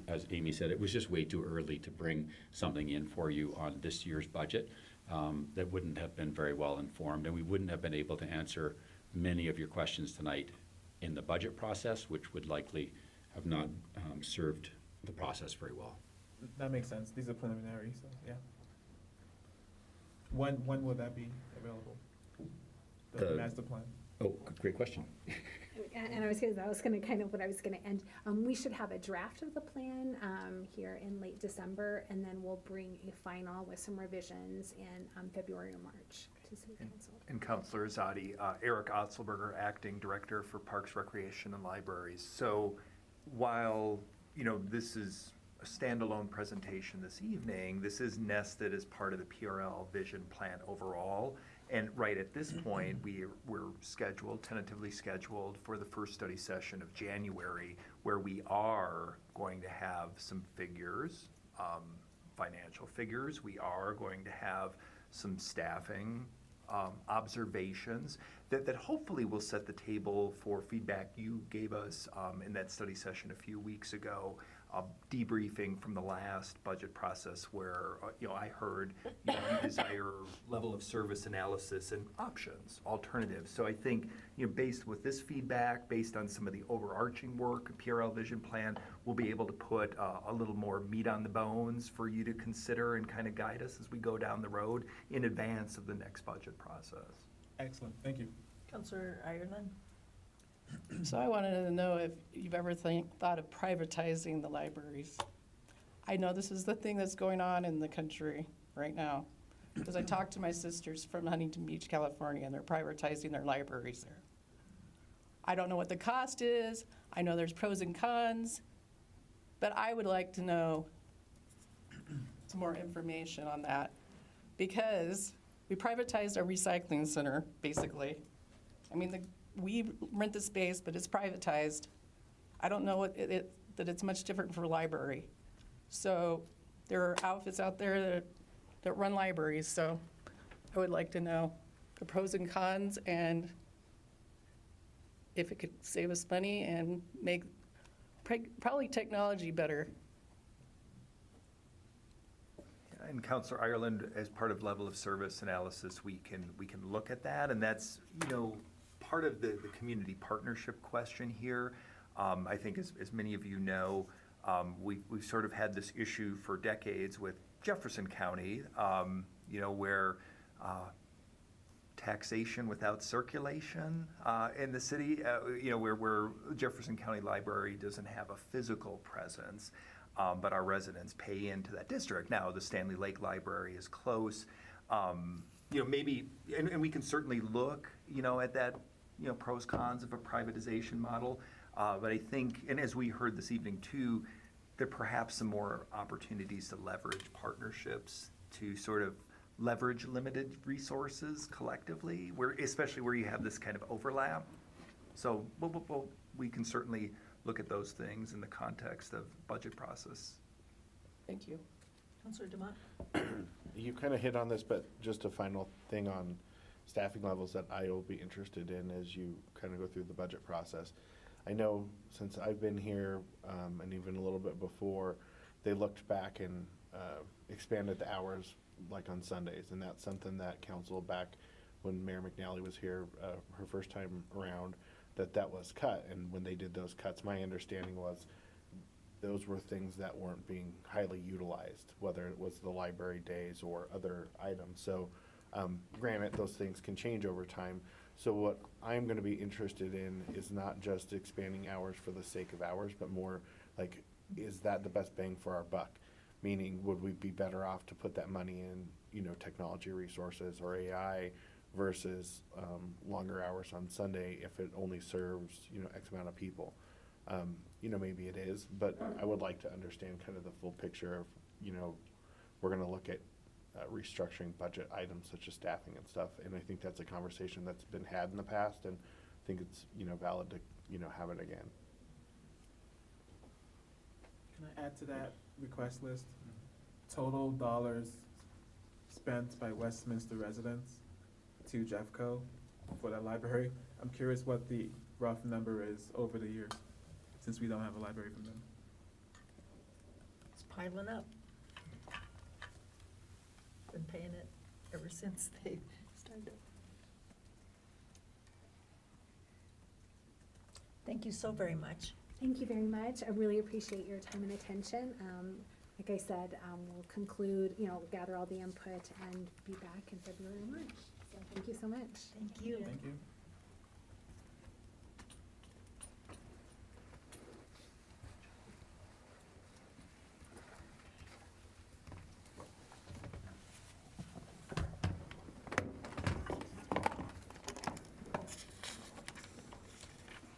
as Amy said, it was just way too early to bring something in for you on this year's budget that wouldn't have been very well informed, and we wouldn't have been able to answer many of your questions tonight in the budget process, which would likely have not served the process very well. That makes sense. These are preliminary, so yeah. When will that be available? The master plan? Oh, great question. And that was gonna kind of what I was gonna end. We should have a draft of the plan, here in late December, and then we'll bring a final with some revisions in, February or March to City Council. And Councilor Azadi, Eric Otzelberger, Acting Director for Parks, Recreation, and Libraries. So while, this is a standalone presentation this evening, this is nested as part of the PRL vision plan overall. And right at this point, we're tentatively scheduled for the first study session of January, where we are going to have some figures, financial figures. We are going to have some staffing observations that hopefully will set the table for feedback you gave us in that study session a few weeks ago, debriefing from the last budget process where I heard you desire level of service analysis and options, alternatives. So I think based with this feedback, based on some of the overarching work, PRL Vision Plan, we'll be able to put a little more meat on the bones for you to consider and kind of guide us as we go down the road in advance of the next budget process. Excellent, thank you. Councilor Ireland? So I wanted to know if you've ever thought of privatizing the libraries. I know this is the thing that's going on in the country right now, because I talked to my sisters from Huntington Beach, California, and they're privatizing their libraries there. I don't know what the cost is. I know there's pros and cons, but I would like to know some more information on that, because we privatized our recycling center, basically. I mean, we rent the space, but it's privatized. I don't know that it's much different for a library. So there are outfits out there that run libraries, so I would like to know the pros and cons, and if it could save us money and make probably technology better. And Councilor Ireland, as part of level of service analysis, we can look at that, and that's part of the community partnership question here. I think as many of you know, we've sort of had this issue for decades with Jefferson County, where taxation without circulation in the city, where Jefferson County Library doesn't have a physical presence, but our residents pay into that district. Now, the Stanley Lake Library is close. Maybe, and we can certainly look, at that, pros, cons of a privatization model. But I think, and as we heard this evening too, there are perhaps some more opportunities to leverage partnerships to sort of leverage limited resources collectively, especially where you have this kind of overlap. So we can certainly look at those things in the context of budget process. Thank you. Councilor Demott? You kind of hit on this, but just a final thing on staffing levels that I will be interested in as you kind of go through the budget process. I know since I've been here, and even a little bit before, they looked back and expanded the hours like on Sundays, and that's something that council back when Mayor McNally was here her first time around, that was cut. And when they did those cuts, my understanding was those were things that weren't being highly utilized, whether it was the library days or other items. So granted, those things can change over time. So what I'm going to be interested in is not just expanding hours for the sake of hours, but more like, is that the best bang for our buck? Meaning, would we be better off to put that money in, technology resources or AI versus longer hours on Sunday if it only serves, X amount of people? Maybe it is, but I would like to understand kind of the full picture of, we're going to look at restructuring budget items such as staffing and stuff. And I think that's a conversation that's been had in the past, and I think it's, valid to, have it again. Can I add to that request list? Total dollars spent by Westminster residents to Jeffco for that library. I'm curious what the rough number is over the years, since we don't have a library from them. It's piling up. Been paying it ever since they started. Thank you so very much. Thank you very much. I really appreciate your time and attention. Like I said, we'll conclude, gather all the input and be back in February or March. So thank you so much. Thank you. Thank you.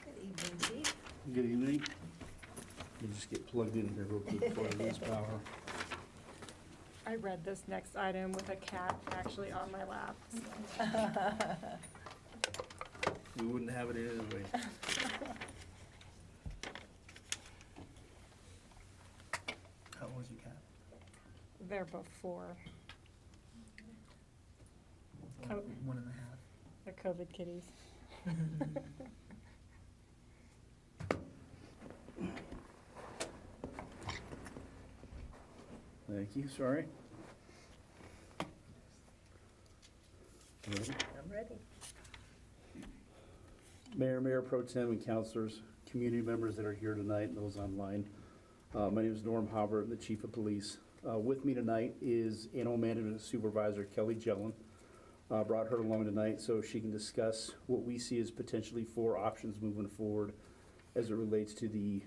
Good evening, Chief. Good evening. Let me just get plugged in here real quick before I lose power. I read this next item with a cat actually on my lap. We wouldn't have it anyway. How old is your cat? They're both 4. Co- 1.5. They're COVID kitties. Thank you, sorry. Ready? I'm ready. Mayor Pro Tem, and councilors, community members that are here tonight, and those online. My name is Norm Hobart, the Chief of Police. With me tonight is Animal Management Supervisor Kelly Jellin. Brought her along tonight so she can discuss what we see as potentially 4 options moving forward as it relates to the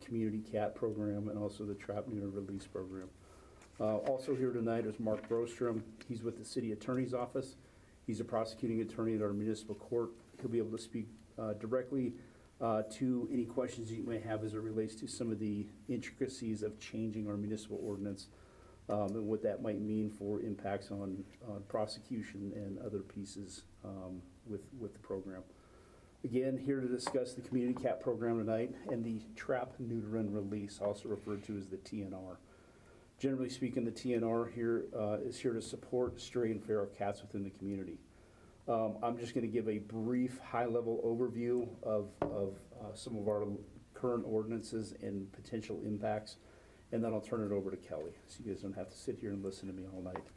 community cat program and also the trap neuter release program. Also here tonight is Mark Brostrom. He's with the City Attorney's Office. He's a prosecuting attorney at our municipal court. He'll be able to speak directly to any questions you may have as it relates to some of the intricacies of changing our municipal ordinance and what that might mean for impacts on prosecution and other pieces with the program. Again, here to discuss the community cat program tonight and the trap, neuter, and release, also referred to as the TNR. Generally speaking, the TNR here is here to support stray and feral cats within the community. I'm just going to give a brief high-level overview of some of our current ordinances and potential impacts, and then I'll turn it over to Kelly, so you guys don't have to sit here and listen to me all night.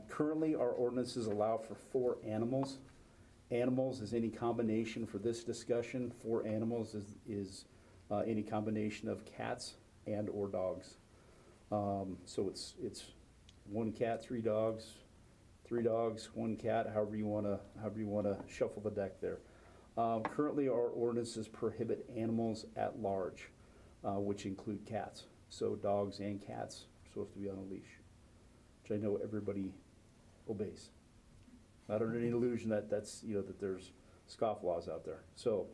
Currently, our ordinances allow for 4 animals. Animals is any combination for this discussion. 4 animals is any combination of cats and or dogs. So it's 1 cat, 3 dogs, 3 dogs, 1 cat, however you wanna shuffle the deck there. Currently, our ordinances prohibit animals at large, which include cats. So dogs and cats are supposed to be on a leash, which I know everybody obeys. Not under any illusion that that's, that there's scofflaws out there. So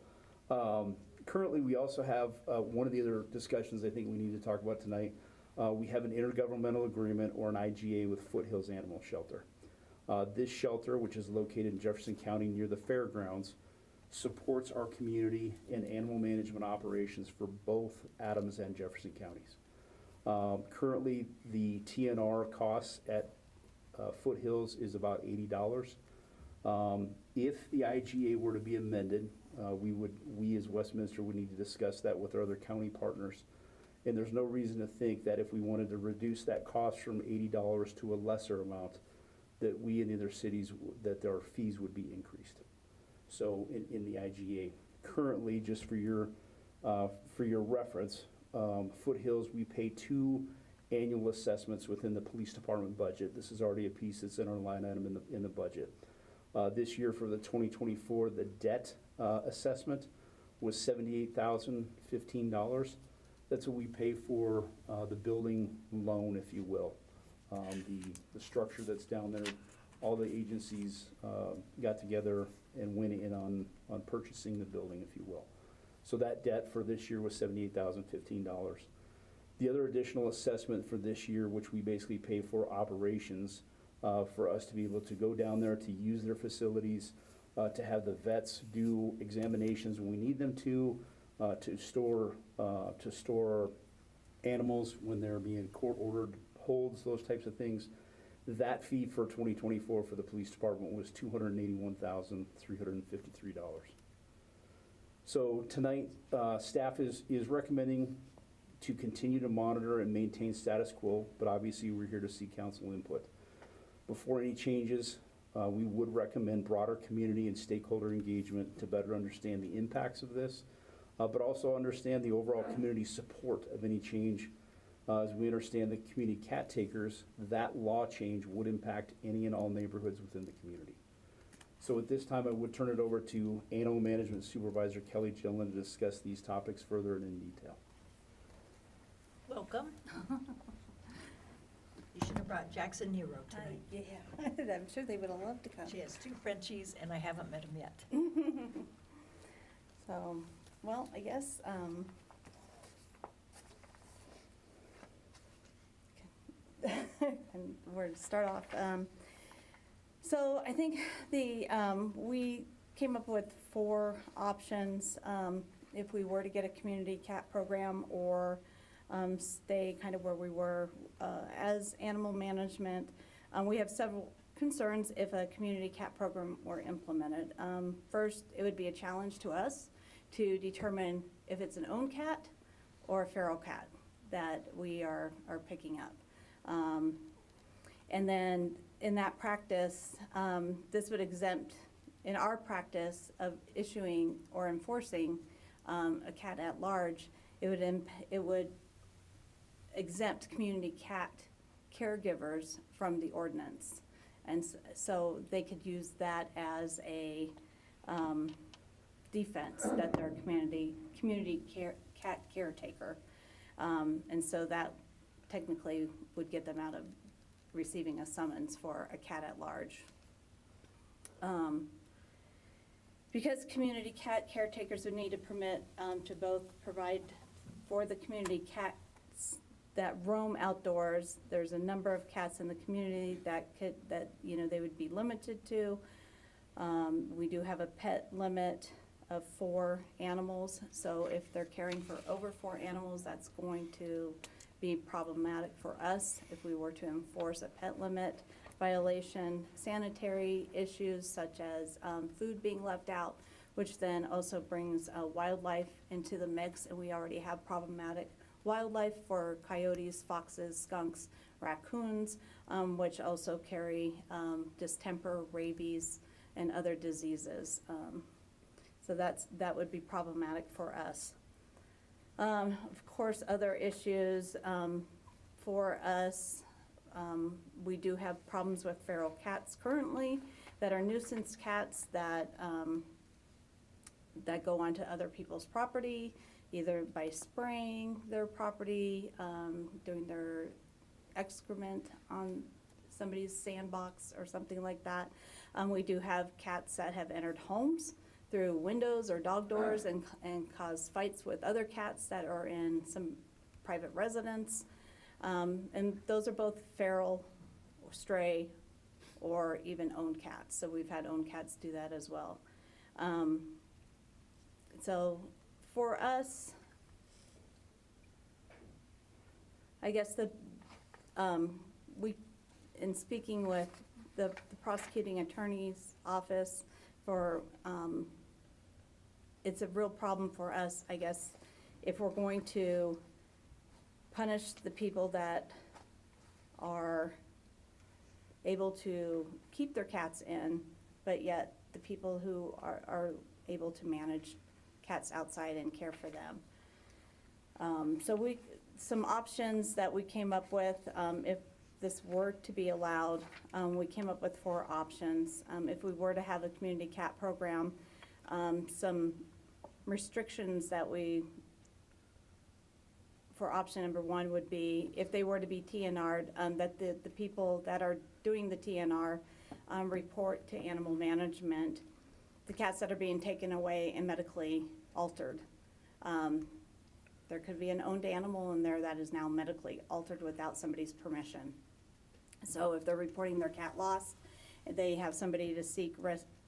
currently, we also have one of the other discussions I think we need to talk about tonight. We have an intergovernmental agreement or an IGA with Foothills Animal Shelter. This shelter, which is located in Jefferson County near the fairgrounds, supports our community and animal management operations for both Adams and Jefferson counties. Currently, the TNR costs at Foothills is about $80. If the IGA were to be amended, we as Westminster would need to discuss that with our other county partners. And there's no reason to think that if we wanted to reduce that cost from $80 to a lesser amount, that we in the other cities, that our fees would be increased. So in the IGA. Currently, just for your reference, Foothills, we pay 2 annual assessments within the police department budget. This is already a piece that's in our line item in the budget. This year for the 2024, the debt assessment was $78,015. That's what we pay for the building loan, if you will. The structure that's down there, all the agencies got together and went in on purchasing the building, if you will. So that debt for this year was $78,015. The other additional assessment for this year, which we basically pay for operations, for us to be able to go down there, to use their facilities, to have the vets do examinations when we need them to store animals when they're being court-ordered holds, those types of things. That fee for 2024 for the police department was $281,353. So tonight, staff is recommending to continue to monitor and maintain status quo, but obviously we're here to see council input. Before any changes, we would recommend broader community and stakeholder engagement to better understand the impacts of this, but also understand the overall community support of any change. As we understand the community cat takers, that law change would impact any and all neighborhoods within the community. So at this time, I would turn it over to Animal Management Supervisor Kelly Gillen to discuss these topics further and in detail. Welcome. You should have brought Jackson Nero tonight. Yeah, I'm sure they would have loved to come. She has 2 Frenchies, and I haven't met them yet. So, well, I guess, and where to start off. So I think we came up with 4 options if we were to get a community cat program or stay kind of where we were as animal management. We have several concerns if a community cat program were implemented. First, it would be a challenge to us to determine if it's an owned cat or a feral cat that we are picking up. And then in that practice, this would exempt, in our practice of issuing or enforcing a cat at large, it would exempt community cat caregivers from the ordinance. And so they could use that as a defense that they're community cat caretaker. And so that technically would get them out of receiving a summons for a cat at large. Because community cat caretakers would need a permit to both provide for the community cats that roam outdoors. There's a number of cats in the community that they would be limited to. We do have a pet limit of 4 animals, so if they're caring for over 4 animals, that's going to be problematic for us if we were to enforce a pet limit violation. Sanitary issues such as food being left out, which then also brings wildlife into the mix, and we already have problematic wildlife for coyotes, foxes, skunks, raccoons, which also carry distemper, rabies, and other diseases. So that would be problematic for us. Of course, other issues for us, we do have problems with feral cats currently that are nuisance cats that go onto other people's property, either by spraying their property, doing their excrement on somebody's sandbox or something like that. We do have cats that have entered homes through windows or dog doors and cause fights with other cats that are in some private residence. And those are both feral, or stray, or even owned cats. So we've had owned cats do that as well. So for us, I guess in speaking with the prosecuting attorney's office it's a real problem for us, I guess, if we're going to punish the people that are able to keep their cats in, but yet the people who are able to manage cats outside and care for them. So some options that we came up with, if this were to be allowed, we came up with 4 options. If we were to have a community cat program, some restrictions that for option number 1 would be, if they were to be TNR'd, that the people that are doing the TNR report to animal management the cats that are being taken away and medically altered. There could be an owned animal in there that is now medically altered without somebody's permission. So if they're reporting their cat lost, they have somebody to seek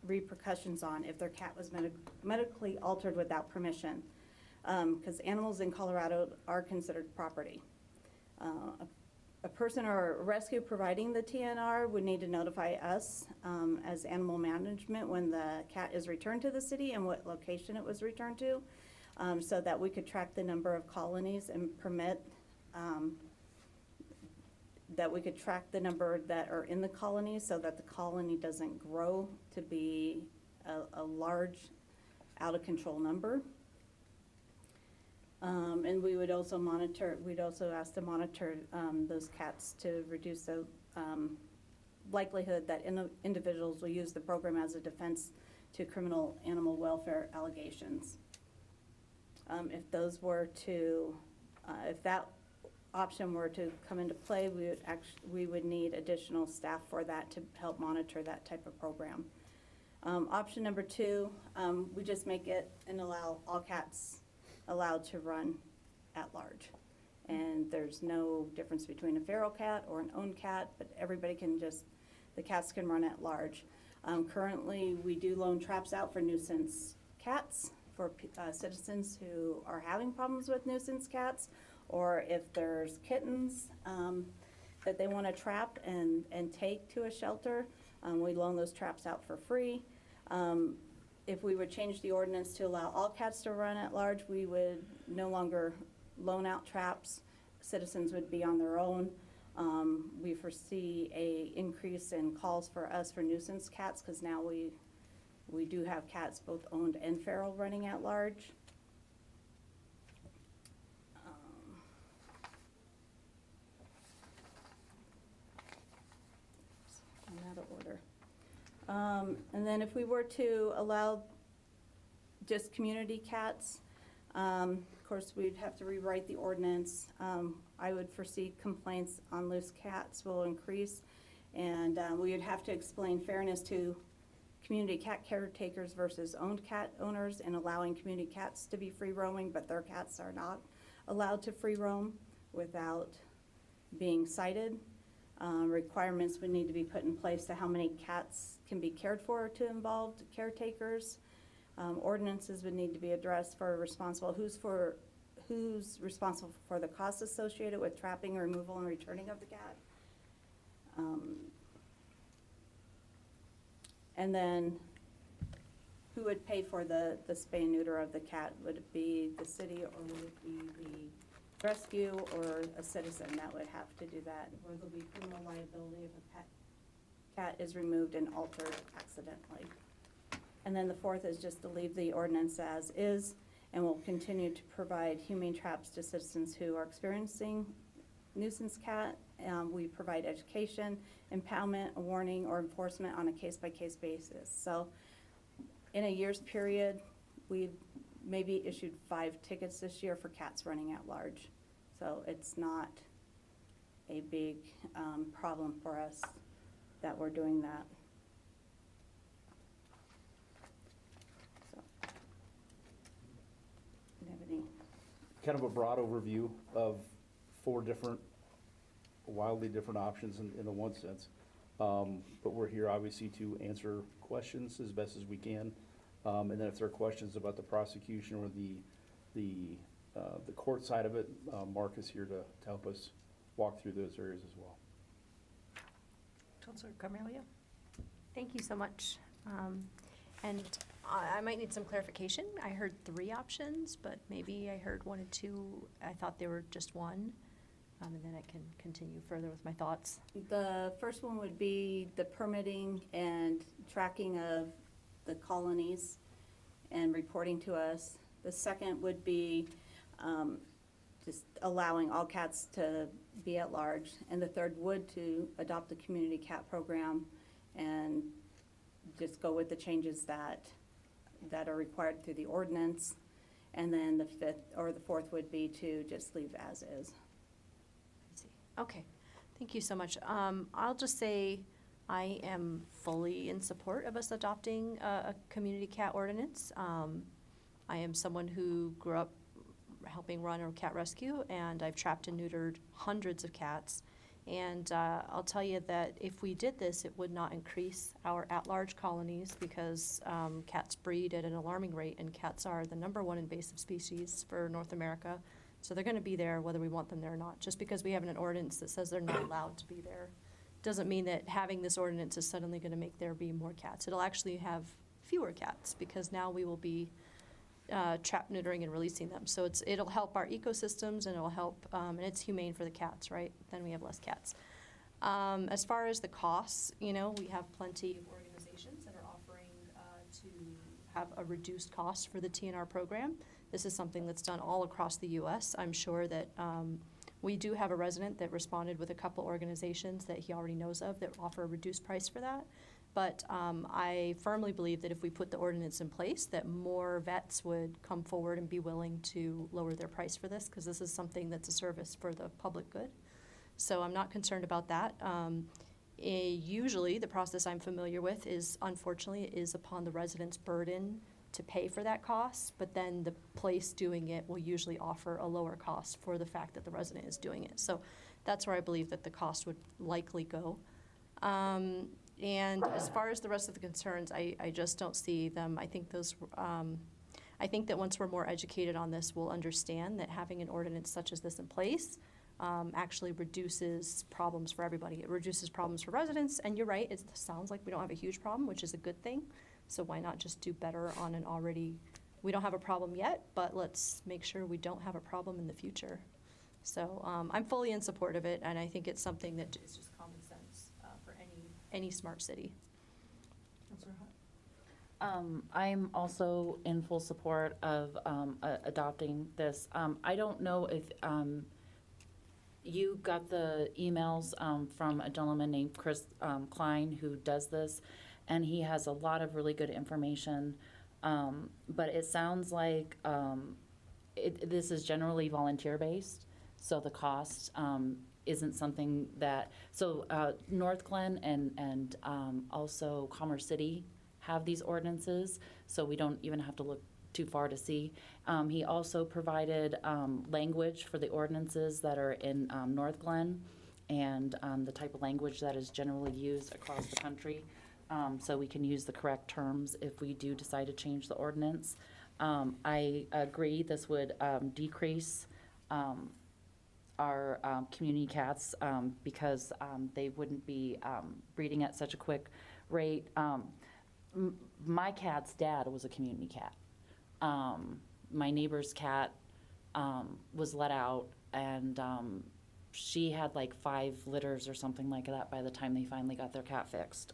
repercussions on if their cat was medically altered without permission. Because animals in Colorado are considered property. A person or a rescue providing the TNR would need to notify us as animal management when the cat is returned to the city and what location it was returned to, so that we could track the number of colonies and permit that we could track the number that are in the colony so that the colony doesn't grow to be a large, out of control number. And we would also monitor, we'd also ask to monitor those cats to reduce the likelihood that individuals will use the program as a defense to criminal animal welfare allegations. If those were to, if that option were to come into play, we would need additional staff for that to help monitor that type of program. Option number 2, we just make it and allow all cats allowed to run at large. And there's no difference between a feral cat or an owned cat, but everybody can just, the cats can run at large. Currently, we do loan traps out for nuisance cats for citizens who are having problems with nuisance cats, or if there's kittens that they want to trap and take to a shelter, we loan those traps out for free. If we would change the ordinance to allow all cats to run at large, we would no longer loan out traps. Citizens would be on their own. We foresee a increase in calls for us for nuisance cats because now we do have cats both owned and feral running at large. Out of order. And then if we were to allow just community cats, of course, we'd have to rewrite the ordinance. I would foresee complaints on loose cats will increase, and we would have to explain fairness to community cat caretakers versus owned cat owners and allowing community cats to be free roaming, but their cats are not allowed to free roam without being cited. Requirements would need to be put in place to how many cats can be cared for to involved caretakers. Ordinances would need to be addressed for who's responsible for the costs associated with trapping, removal, and returning of the cat. And then who would pay for the spay and neuter of the cat? Would it be the city or would it be the rescue or a citizen that would have to do that? Or there'll be criminal liability if a cat is removed and altered accidentally. And then the 4th is just to leave the ordinance as is, and we'll continue to provide humane traps to citizens who are experiencing nuisance cat. We provide education, impoundment, a warning, or enforcement on a case-by-case basis. So in a year's period, we've maybe issued 5 tickets this year for cats running at large. So it's not a big problem for us that we're doing that. So, do you have any? Kind of a broad overview of 4 different, wildly different options in the one sense. But we're here obviously to answer questions as best as we can. And then if there are questions about the prosecution or the court side of it, Mark is here to help us walk through those areas as well. Councilor Carmelia? Thank you so much. And I might need some clarification. I heard 3 options, but maybe I heard 1 and 2. I thought they were just 1. And then I can continue further with my thoughts. The first one would be the permitting and tracking of the colonies and reporting to us. The second would be just allowing all cats to be at large. And the third would to adopt the community cat program and just go with the changes that are required through the ordinance. And then the 5th or the 4th would be to just leave as is. I see. Okay, thank you so much. I'll just say I am fully in support of us adopting a community cat ordinance. I am someone who grew up helping run a cat rescue, and I've trapped and neutered hundreds of cats. And I'll tell you that if we did this, it would not increase our at-large colonies because cats breed at an alarming rate, and cats are the #1 invasive species for North America. So they're going to be there whether we want them there or not. Just because we have an ordinance that says they're not allowed to be there doesn't mean that having this ordinance is suddenly going to make there be more cats. It'll actually have fewer cats because now we will be trap neutering and releasing them. So it'll help our ecosystems, and it'll help, and it's humane for the cats, right? Then we have less cats. As far as the costs, we have plenty of organizations that are offering to have a reduced cost for the TNR program. This is something that's done all across the U.S. I'm sure that we do have a resident that responded with a couple organizations that he already knows of that offer a reduced price for that. But I firmly believe that if we put the ordinance in place, that more vets would come forward and be willing to lower their price for this, because this is something that's a service for the public good. So I'm not concerned about that. Usually, the process I'm familiar with is, unfortunately, is upon the resident's burden to pay for that cost, but then the place doing it will usually offer a lower cost for the fact that the resident is doing it. So that's where I believe that the cost would likely go. And as far as the rest of the concerns, I just don't see them. I think I think that once we're more educated on this, we'll understand that having an ordinance such as this in place actually reduces problems for everybody. It reduces problems for residents, and you're right, it sounds like we don't have a huge problem, which is a good thing. So why not just do better on an already, we don't have a problem yet, but let's make sure we don't have a problem in the future. So I'm fully in support of it, and I think it's something that is just common sense for any smart city. I'm also in full support of adopting this. I don't know if you got the emails from a gentleman named Chris Klein who does this, and he has a lot of really good information. But it sounds like this is generally volunteer-based, so the cost isn't something that, North Glen and also Commerce City have these ordinances, so we don't even have to look too far to see. He also provided language for the ordinances that are in North Glen and the type of language that is generally used across the country, so we can use the correct terms if we do decide to change the ordinance. I agree this would decrease our community cats because they wouldn't be breeding at such a quick rate. My cat's dad was a community cat. My neighbor's cat was let out, and she had like 5 litters or something like that by the time they finally got their cat fixed.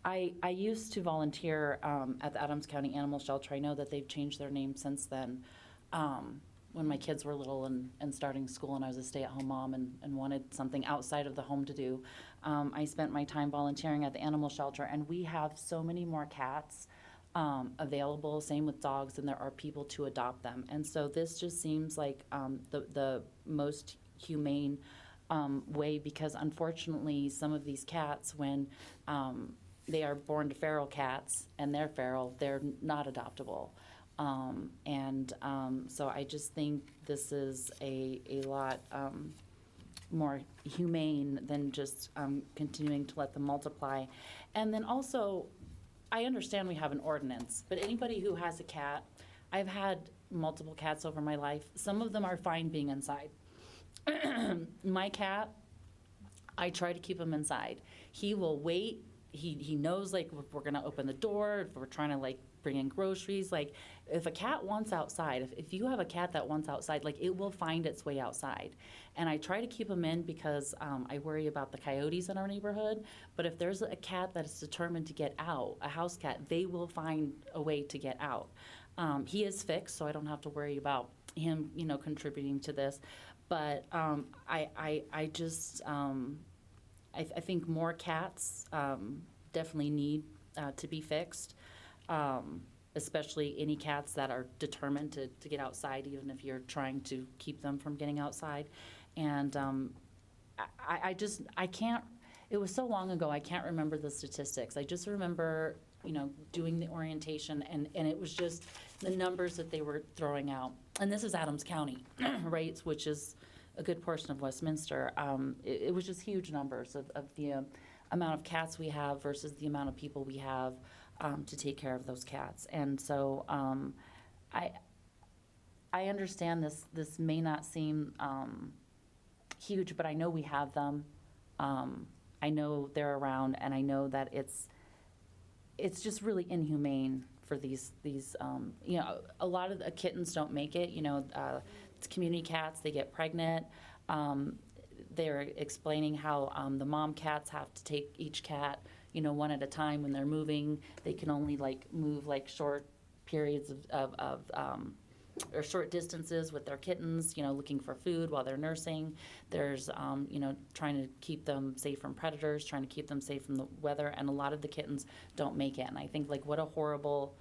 I used to volunteer at the Adams County Animal Shelter. I know that they've changed their name since then. When my kids were little and starting school, and I was a stay-at-home mom and wanted something outside of the home to do, I spent my time volunteering at the animal shelter, and we have so many more cats available, same with dogs, and there are people to adopt them. And so this just seems like the most humane way, because unfortunately some of these cats, when they are born to feral cats and they're feral, they're not adoptable. So I just think this is a lot more humane than just continuing to let them multiply. And then also, I understand we have an ordinance, but anybody who has a cat, I've had multiple cats over my life. Some of them are fine being inside. My cat, I try to keep him inside. He will wait. He knows, like, if we're gonna open the door, if we're trying to, like, bring in groceries. Like, if a cat wants outside, if you have a cat that wants outside, like, it will find its way outside. And I try to keep him in because I worry about the coyotes in our neighborhood. But if there's a cat that is determined to get out, a house cat, they will find a way to get out. He is fixed, so I don't have to worry about him, contributing to this. But I think more cats definitely need to be fixed, especially any cats that are determined to get outside, even if you're trying to keep them from getting outside. And I can't, it was so long ago, I can't remember the statistics. I just remember doing the orientation, and it was just the numbers that they were throwing out. And this is Adams County, right, which is a good portion of Westminster. It was just huge numbers of the amount of cats we have versus the amount of people we have to take care of those cats. And so I understand this may not seem huge, but I know we have them. I know they're around, and I know that it's just really inhumane for these a lot of the kittens don't make it. It's community cats, they get pregnant. They're explaining how the mom cats have to take each cat, one at a time when they're moving. They can only move short periods or short distances with their kittens, looking for food while they're nursing. There's, trying to keep them safe from predators, trying to keep them safe from the weather, and a lot of the kittens don't make it. And I think what a horrible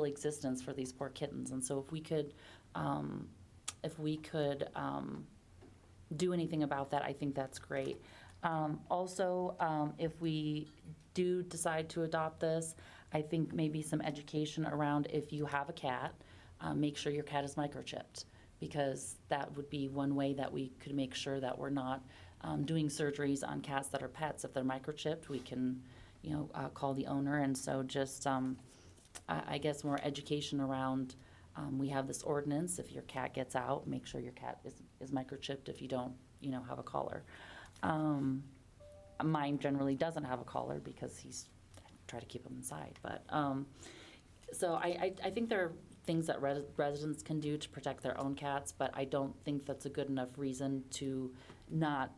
existence for these poor kittens. And so if we could do anything about that, I think that's great. Also, if we do decide to adopt this, I think maybe some education around if you have a cat, make sure your cat is microchipped, because that would be one way that we could make sure that we're not doing surgeries on cats that are pets. If they're microchipped, we can, call the owner. And so just, I guess more education around, we have this ordinance. If your cat gets out, make sure your cat is microchipped if you don't, have a collar. Mine generally doesn't have a collar because he's try to keep him inside. But so I think there are things that residents can do to protect their own cats, but I don't think that's a good enough reason to not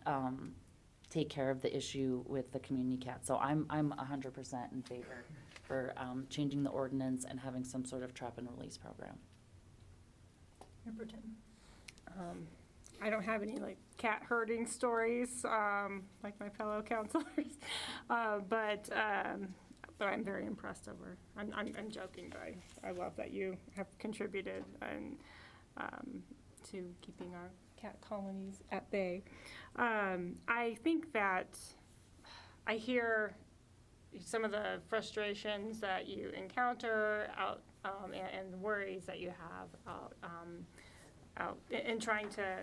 take care of the issue with the community cat. So I'm 100% in favor for changing the ordinance and having some sort of trap and release program. Member Tim? I don't have any cat herding stories like my fellow counselors, but I'm very impressed over. I'm joking, but I love that you have contributed and to keeping our cat colonies at bay. I think that I hear some of the frustrations that you encounter out and the worries that you have out in trying to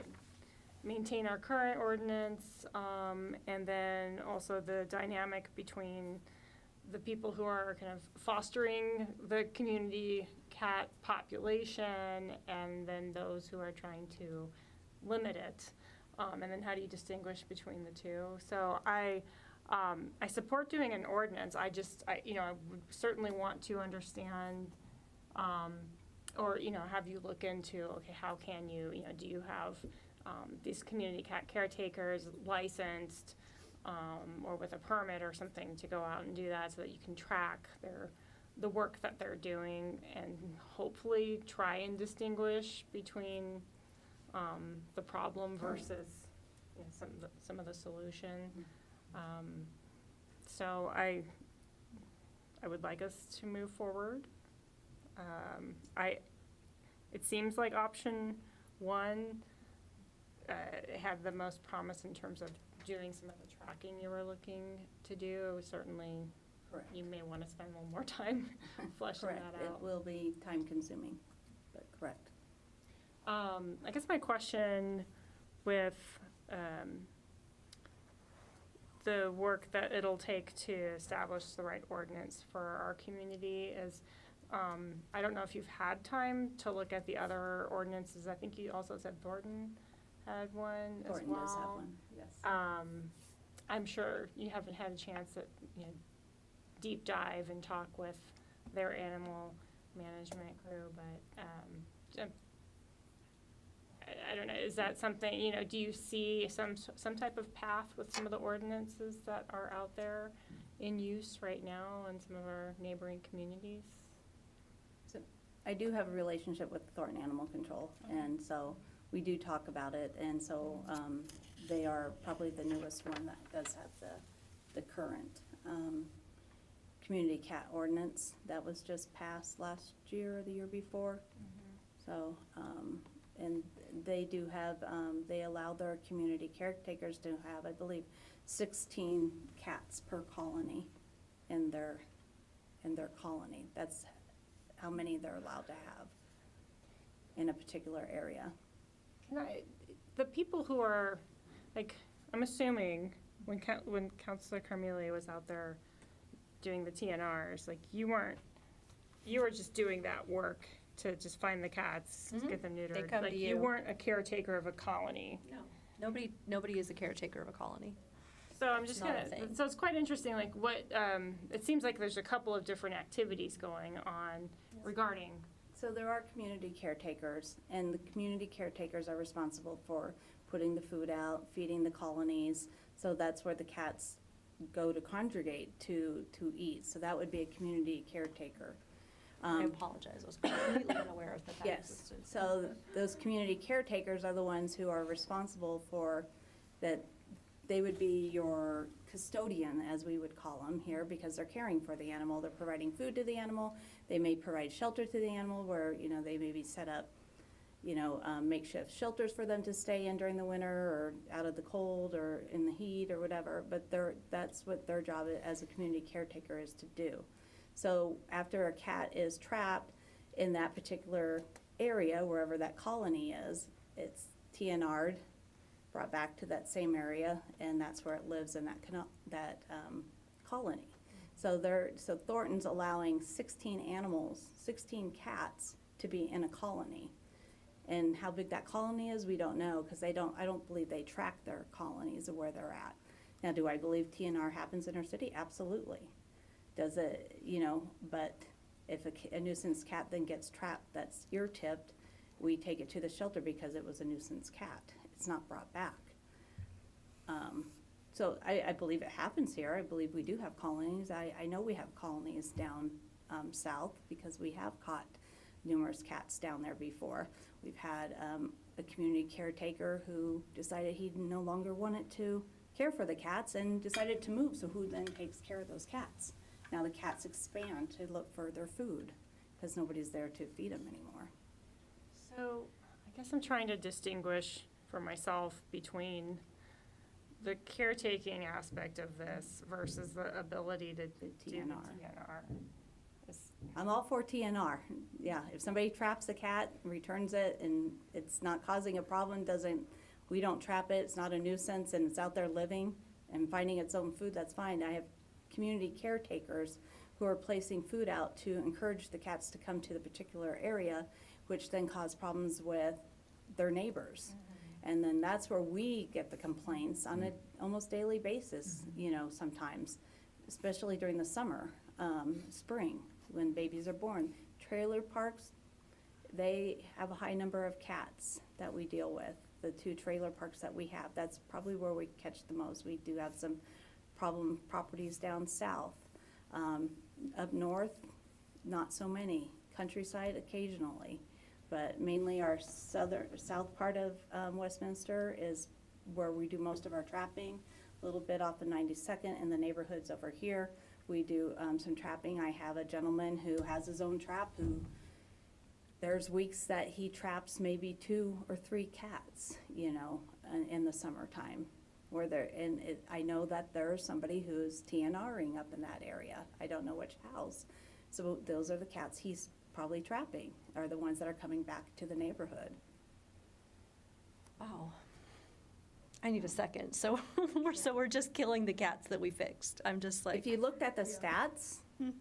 maintain our current ordinance, and then also the dynamic between the people who are kind of fostering the community cat population and then those who are trying to limit it. And then how do you distinguish between the two? So I support doing an ordinance. I would certainly want to understand, or, have you look into, okay, how can you, do you have these community cat caretakers licensed or with a permit or something to go out and do that so that you can track the work that they're doing and hopefully try and distinguish between the problem versus some of the solution. So I would like us to move forward. It seems like option one had the most promise in terms of doing some of the tracking you were looking to do. Certainly, correct. You may want to spend a little more time fleshing that out. It will be time consuming, but correct. I guess my question with the work that it'll take to establish the right ordinance for our community is, I don't know if you've had time to look at the other ordinances. I think you also said Thornton had one as well. Thornton does have one, yes. I'm sure you haven't had a chance to deep dive and talk with their animal management crew, but I don't know, is that something, do you see some type of path with some of the ordinances that are out there in use right now in some of our neighboring communities? So I do have a relationship with Thornton Animal Control, and so we do talk about it, and so they are probably the newest one that does have the current community cat ordinance that was just passed last year or the year before. So, and they do have, they allow their community caretakers to have, I believe, 16 cats per colony in their in their colony. That's how many they're allowed to have in a particular area. The people who are, like, I'm assuming when Councilor Carmelia was out there doing the TNRs, like, you were just doing that work to just find the cats, Mhm. get them neutered. They come to Like, you. weren't a caretaker of a colony. No, nobody is a caretaker of a colony. So I'm just Not a gonna, thing. so it's quite interesting, like, what, it seems like there's a couple of different activities going on regarding. So there are community caretakers, and the community caretakers are responsible for putting the food out, feeding the colonies. So that's where the cats go to congregate to eat. So that would be a community caretaker. I apologize, I was completely unaware of that Yes, existed. so those community caretakers are the ones who are responsible for that. They would be your custodian, as we would call them here, because they're caring for the animal. They're providing food to the animal. They may provide shelter to the animal where, they maybe set up, makeshift shelters for them to stay in during the winter or out of the cold or in the heat or whatever. But that's what their job as a community caretaker is to do. So after a cat is trapped in that particular area, wherever that colony is, it's TNR'd, brought back to that same area, and that's where it lives in that colony. So Thornton's allowing 16 animals, 16 cats to be in a colony. And how big that colony is, we don't know, because I don't believe they track their colonies of where they're at. Now, do I believe TNR happens in our city? Absolutely. Does it, but if a nuisance cat then gets trapped that's ear-tipped, we take it to the shelter because it was a nuisance cat. It's not brought back. So I believe it happens here. I believe we do have colonies. I know we have colonies down south because we have caught numerous cats down there before. We've had a community caretaker who decided he no longer wanted to care for the cats and decided to move. So who then takes care of those cats? Now the cats expand to look for their food because nobody's there to feed them anymore. So I guess I'm trying to distinguish for myself between the caretaking aspect of this versus the ability to do the TNR. TNR. I'm all for TNR. Yeah, if somebody traps a cat, returns it, and it's not causing a problem, we don't trap it, it's not a nuisance, and it's out there living and finding its own food, that's fine. I have community caretakers who are placing food out to encourage the cats to come to the particular area, which then cause problems with their neighbors. And then that's where we get the complaints on an almost daily basis, sometimes, especially during the summer, spring, when babies are born. Trailer parks, they have a high number of cats that we deal with. The 2 trailer parks that we have, that's probably where we catch the most. We do have some problem properties down south. Up north, not so many. Countryside occasionally. But mainly our south part of Westminster is where we do most of our trapping. A little bit off of 92nd in the neighborhoods over here. We do some trapping. I have a gentleman who has his own trap who there's weeks that he traps maybe 2 or 3 cats, in the summertime. I know that there's somebody who's TNRing up in that area. I don't know which house. So those are the cats he's probably trapping, are the ones that are coming back to the neighborhood. Wow. I need a second. So we're just killing the cats that we fixed. I'm just like. If you looked at the stats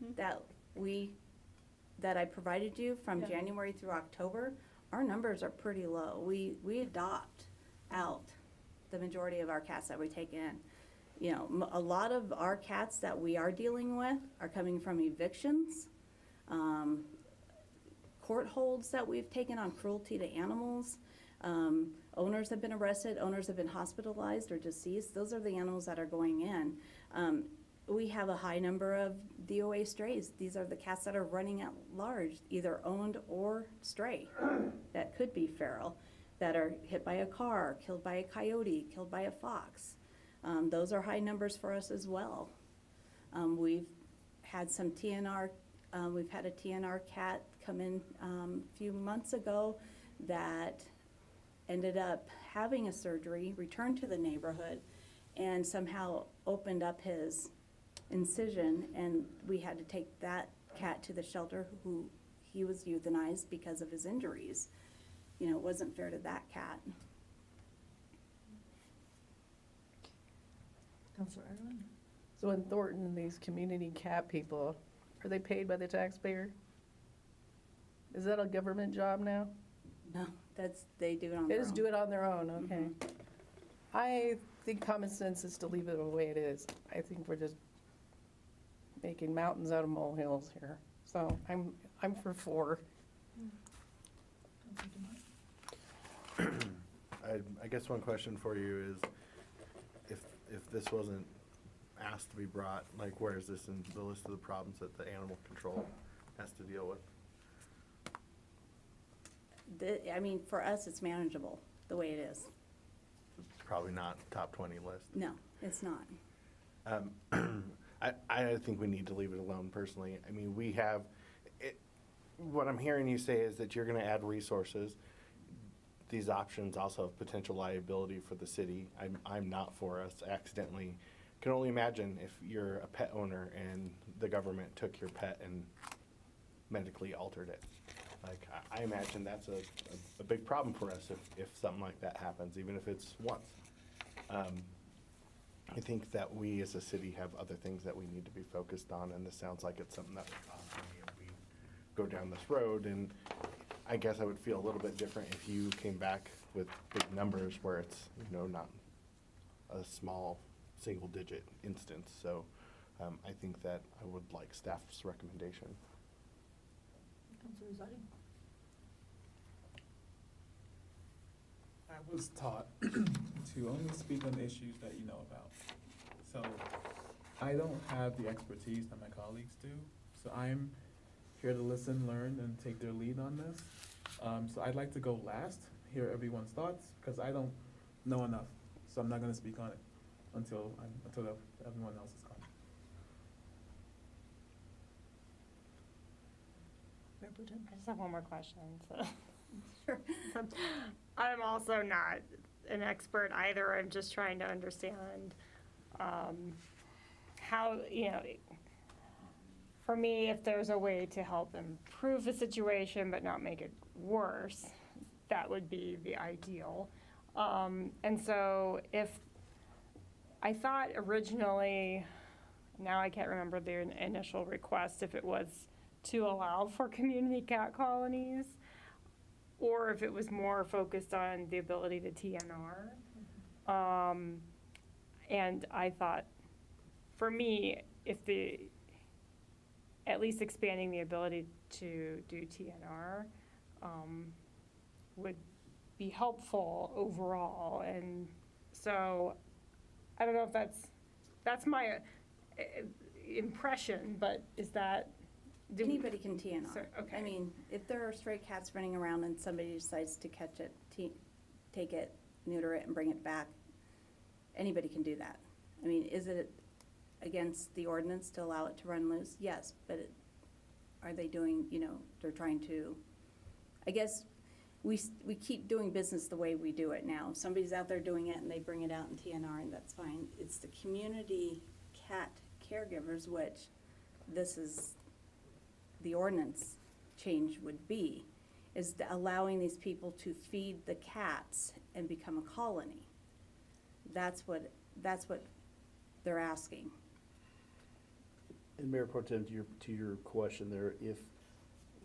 that I provided you from January through October, our numbers are pretty low. We adopt out the majority of our cats that we take in. A lot of our cats that we are dealing with are coming from evictions, court holds that we've taken on cruelty to animals. Owners have been arrested, owners have been hospitalized or deceased. Those are the animals that are going in. We have a high number of DOA strays. These are the cats that are running at large, either owned or stray, that could be feral, that are hit by a car, killed by a coyote, killed by a fox. Those are high numbers for us as well. We've had some TNR, we've had a TNR cat come in a few months ago that ended up having a surgery, returned to the neighborhood, and somehow opened up his incision, and we had to take that cat to the shelter who he was euthanized because of his injuries. You know, it wasn't fair to that cat. Counselor Ireland? So in Thornton, these community cat people, are they paid by the taxpayer? Is that a government job now? No, they do it on They their just own. do it on their own, okay. Mhm. I think common sense is to leave it the way it is. I think we're just making mountains out of molehills here. So I'm for 4. I guess one question for you is, if this wasn't asked to be brought, like, where is this in the list of the problems that the animal control has to deal with? I mean, for us, it's manageable, the way it is. It's probably not top 20 list. No, it's not. I think we need to leave it alone personally. I mean, we have, what I'm hearing you say is that you're gonna add resources. These options also have potential liability for the city. I'm not for us accidentally. Can only imagine if you're a pet owner and the government took your pet and medically altered it. Like, I imagine that's a big problem for us if something like that happens, even if it's once. I think that we as a city have other things that we need to be focused on, and this sounds like it's something that would bother me if we go down this road. And I guess I would feel a little bit different if you came back with big numbers where it's, you know, not a small single-digit instance. So I think that I would like staff's recommendation. Counselor Zadi? I was taught to only speak on issues that you know about. So I don't have the expertise that my colleagues do. So I'm here to listen, learn, and take their lead on this. So I'd like to go last, hear everyone's thoughts, because I don't know enough. So I'm not going to speak on it until everyone else is gone. Mayor Pro Tem? I just have one more question. So. Sure. I'm also not an expert either. I'm just trying to understand how, you know, for me, if there's a way to help improve the situation but not make it worse, that would be the ideal. And so if I thought originally, now I can't remember the initial request, if it was to allow for community cat colonies, or if it was more focused on the ability to TNR. And I thought, for me, at least expanding the ability to do TNR would be helpful overall. And so, I don't know if that's my impression, but is that? Anybody can TNR. So, okay. I mean, if there are stray cats running around and somebody decides to catch it, take it, neuter it, and bring it back, anybody can do that. I mean, is it against the ordinance to allow it to run loose? Yes, but are they doing, you know, they're trying to, I guess, we keep doing business the way we do it now. If somebody's out there doing it and they bring it out in TNR, and that's fine. It's the community cat caregivers, which this is the ordinance change would be, is allowing these people to feed the cats and become a colony. That's what they're asking. And Mayor Pro Tem, to your question there, if,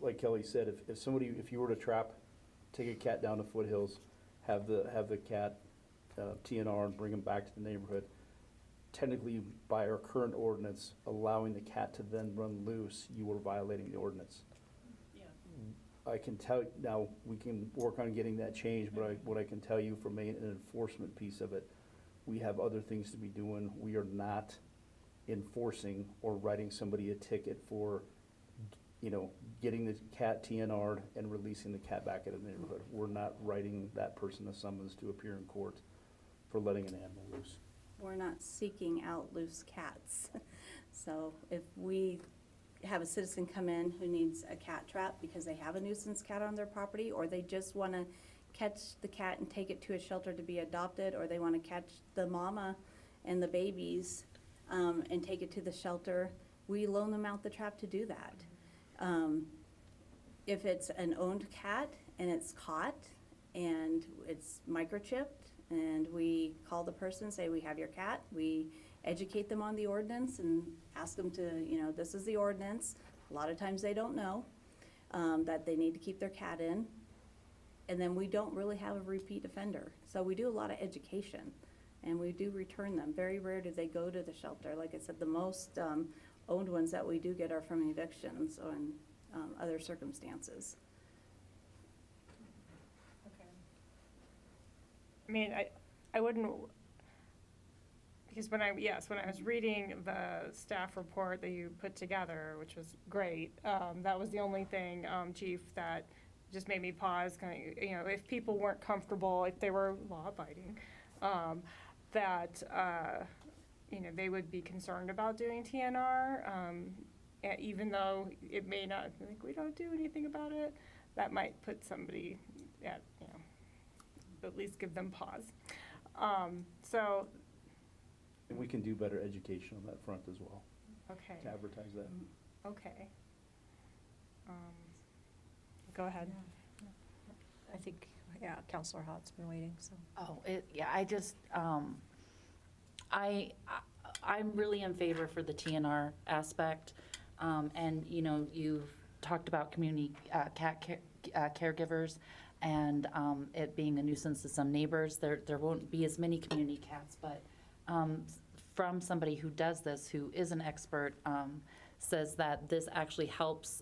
like Kelly said, if you were to take a cat down to Foothills, have the cat TNR and bring him back to the neighborhood, technically by our current ordinance, allowing the cat to then run loose, you are violating the ordinance. Yeah. I can tell, now, we can work on getting that changed, but what I can tell you from an enforcement piece of it, we have other things to be doing. We are not enforcing or writing somebody a ticket for, you know, getting the cat TNR'd and releasing the cat back into the neighborhood. We're not writing that person a summons to appear in court for letting an animal loose. We're not seeking out loose cats. So if we have a citizen come in who needs a cat trap because they have a nuisance cat on their property, or they just want to catch the cat and take it to a shelter to be adopted, or they want to catch the mama and the babies, and take it to the shelter, we loan them out the trap to do that. If it's an owned cat and it's caught and it's microchipped, and we call the person, say, we have your cat, we educate them on the ordinance and ask them to, this is the ordinance. A lot of times they don't know that they need to keep their cat in. And then we don't really have a repeat offender. So we do a lot of education, and we do return them. Very rare do they go to the shelter. Like I said, the most owned ones that we do get are from evictions or in other circumstances. Okay. I mean, I wouldn't, because when I was reading the staff report that you put together, which was great, that was the only thing, Chief, that just made me pause, kind of, if people weren't comfortable, if they were law-abiding, that, they would be concerned about doing TNR, even though it may not, like, we don't do anything about it, that might put somebody at, at least give them pause. So. And we can do better education on that front as well, Okay. to advertise that. Okay. Go ahead. I think, yeah, Counselor Hott's been waiting, so. Oh, I just, I'm really in favor for the TNR aspect. And, you've talked about community cat caregivers and it being a nuisance to some neighbors. There won't be as many community cats, but from somebody who does this, who is an expert, says that this actually helps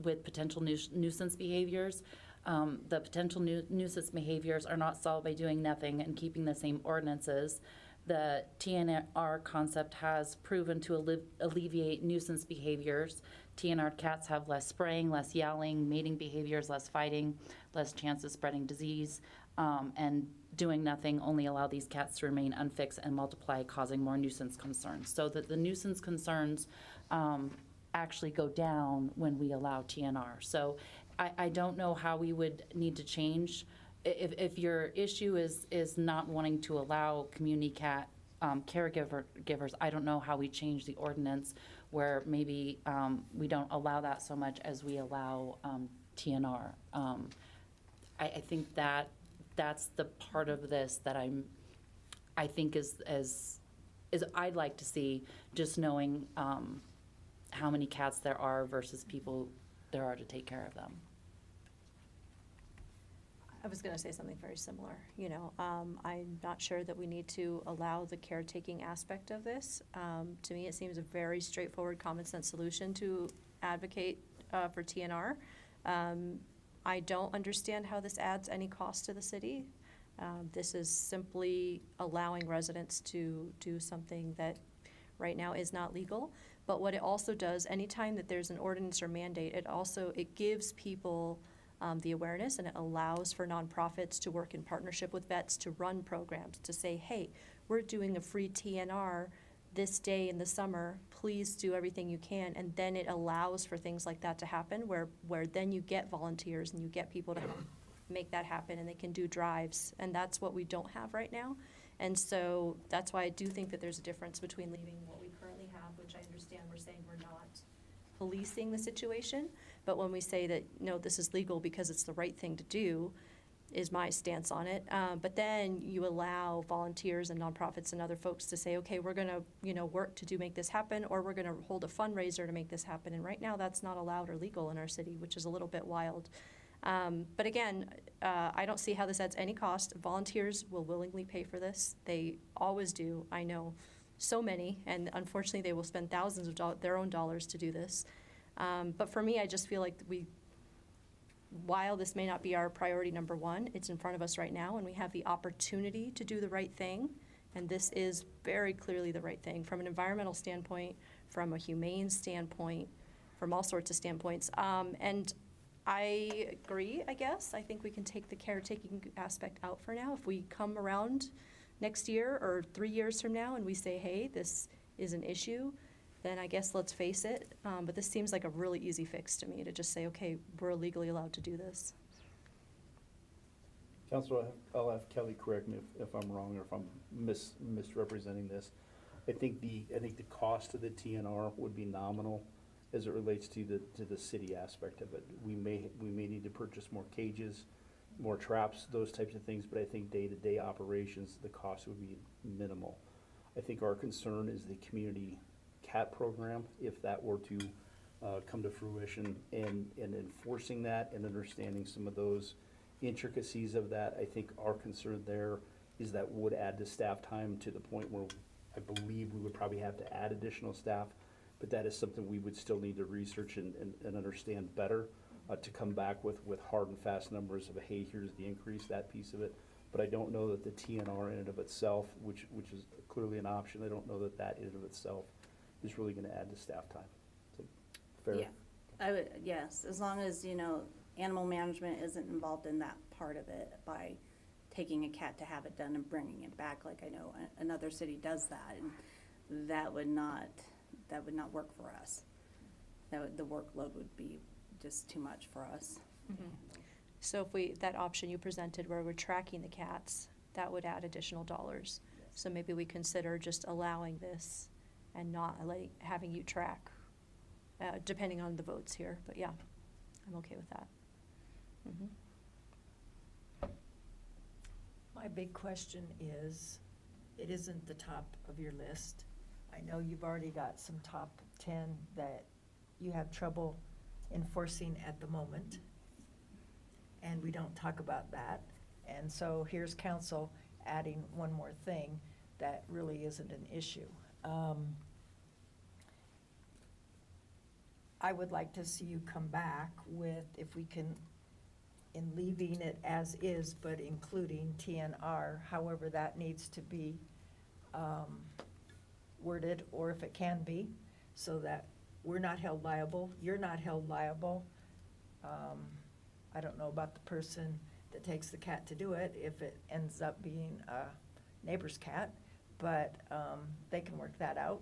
with potential nuisance behaviors. The potential nuisance behaviors are not solved by doing nothing and keeping the same ordinances. The TNR concept has proven to alleviate nuisance behaviors. TNR cats have less spraying, less yelling, mating behaviors, less fighting, less chance of spreading disease, and doing nothing only allow these cats to remain unfixed and multiply, causing more nuisance concerns. So that the nuisance concerns actually go down when we allow TNR. So I don't know how we would need to change. If your issue is not wanting to allow community cat caregivers, I don't know how we change the ordinance where maybe we don't allow that so much as we allow TNR. I think that's the part of this that I think is I'd like to see, just knowing how many cats there are versus people there are to take care of them. I was going to say something very similar. I'm not sure that we need to allow the caretaking aspect of this. To me, it seems a very straightforward, common sense solution to advocate for TNR. I don't understand how this adds any cost to the city. This is simply allowing residents to do something that right now is not legal. But what it also does, anytime that there's an ordinance or mandate, it gives people the awareness, and it allows for nonprofits to work in partnership with vets to run programs, to say, hey, we're doing a free TNR this day in the summer, please do everything you can. And then it allows for things like that to happen, where then you get volunteers and you get people to help make that happen, and they can do drives. And that's what we don't have right now. And so that's why I do think that there's a difference between leaving what we currently have, which I understand we're saying we're not policing the situation, but when we say that, no, this is legal because it's the right thing to do, is my stance on it. But then you allow volunteers and nonprofits and other folks to say, okay, we're going to, work to make this happen, or we're going to hold a fundraiser to make this happen. And right now that's not allowed or legal in our city, which is a little bit wild. But again, I don't see how this adds any cost. Volunteers will willingly pay for this. They always do. I know so many, and unfortunately they will spend thousands of their own dollars to do this. But for me, I just feel like while this may not be our priority number one, it's in front of us right now, and we have the opportunity to do the right thing. And this is very clearly the right thing from an environmental standpoint, from a humane standpoint, from all sorts of standpoints. And I agree, I guess. I think we can take the caretaking aspect out for now. If we come around next year or 3 years from now and we say, hey, this is an issue, then I guess let's face it. But this seems like a really easy fix to me, to just say, okay, we're legally allowed to do this. Councilor, I'll have Kelly correct me if I'm wrong or if I'm misrepresenting this. I think the cost of the TNR would be nominal as it relates to the city aspect of it. We may need to purchase more cages, more traps, those types of things, but I think day-to-day operations, the cost would be minimal. I think our concern is the community cat program, if that were to come to fruition, and enforcing that and understanding some of those intricacies of that. I think our concern there is that would add to staff time to the point where I believe we would probably have to add additional staff, but that is something we would still need to research and understand better to come back with hard and fast numbers of, hey, here's the increase, that piece of it. But I don't know that the TNR in and of itself, which is clearly an option, I don't know that that in and of itself is really gonna add to staff time. So, fair? Yeah, I would, yes, as long as, animal management isn't involved in that part of it by taking a cat to have it done and bringing it back, like I know another city does that, and that would not work for us. The workload would be just too much for us. So if that option you presented where we're tracking the cats, that would add additional dollars. So maybe we consider just allowing this and not having you track, depending on the votes here, but yeah, I'm okay with that. My big question is, it isn't the top of your list. I know you've already got some top 10 that you have trouble enforcing at the moment, and we don't talk about that. And so here's council adding one more thing that really isn't an issue. I would like to see you come back with, if we can, in leaving it as is, but including TNR, however that needs to be worded, or if it can be, so that we're not held liable, you're not held liable. I don't know about the person that takes the cat to do it, if it ends up being a neighbor's cat, but they can work that out.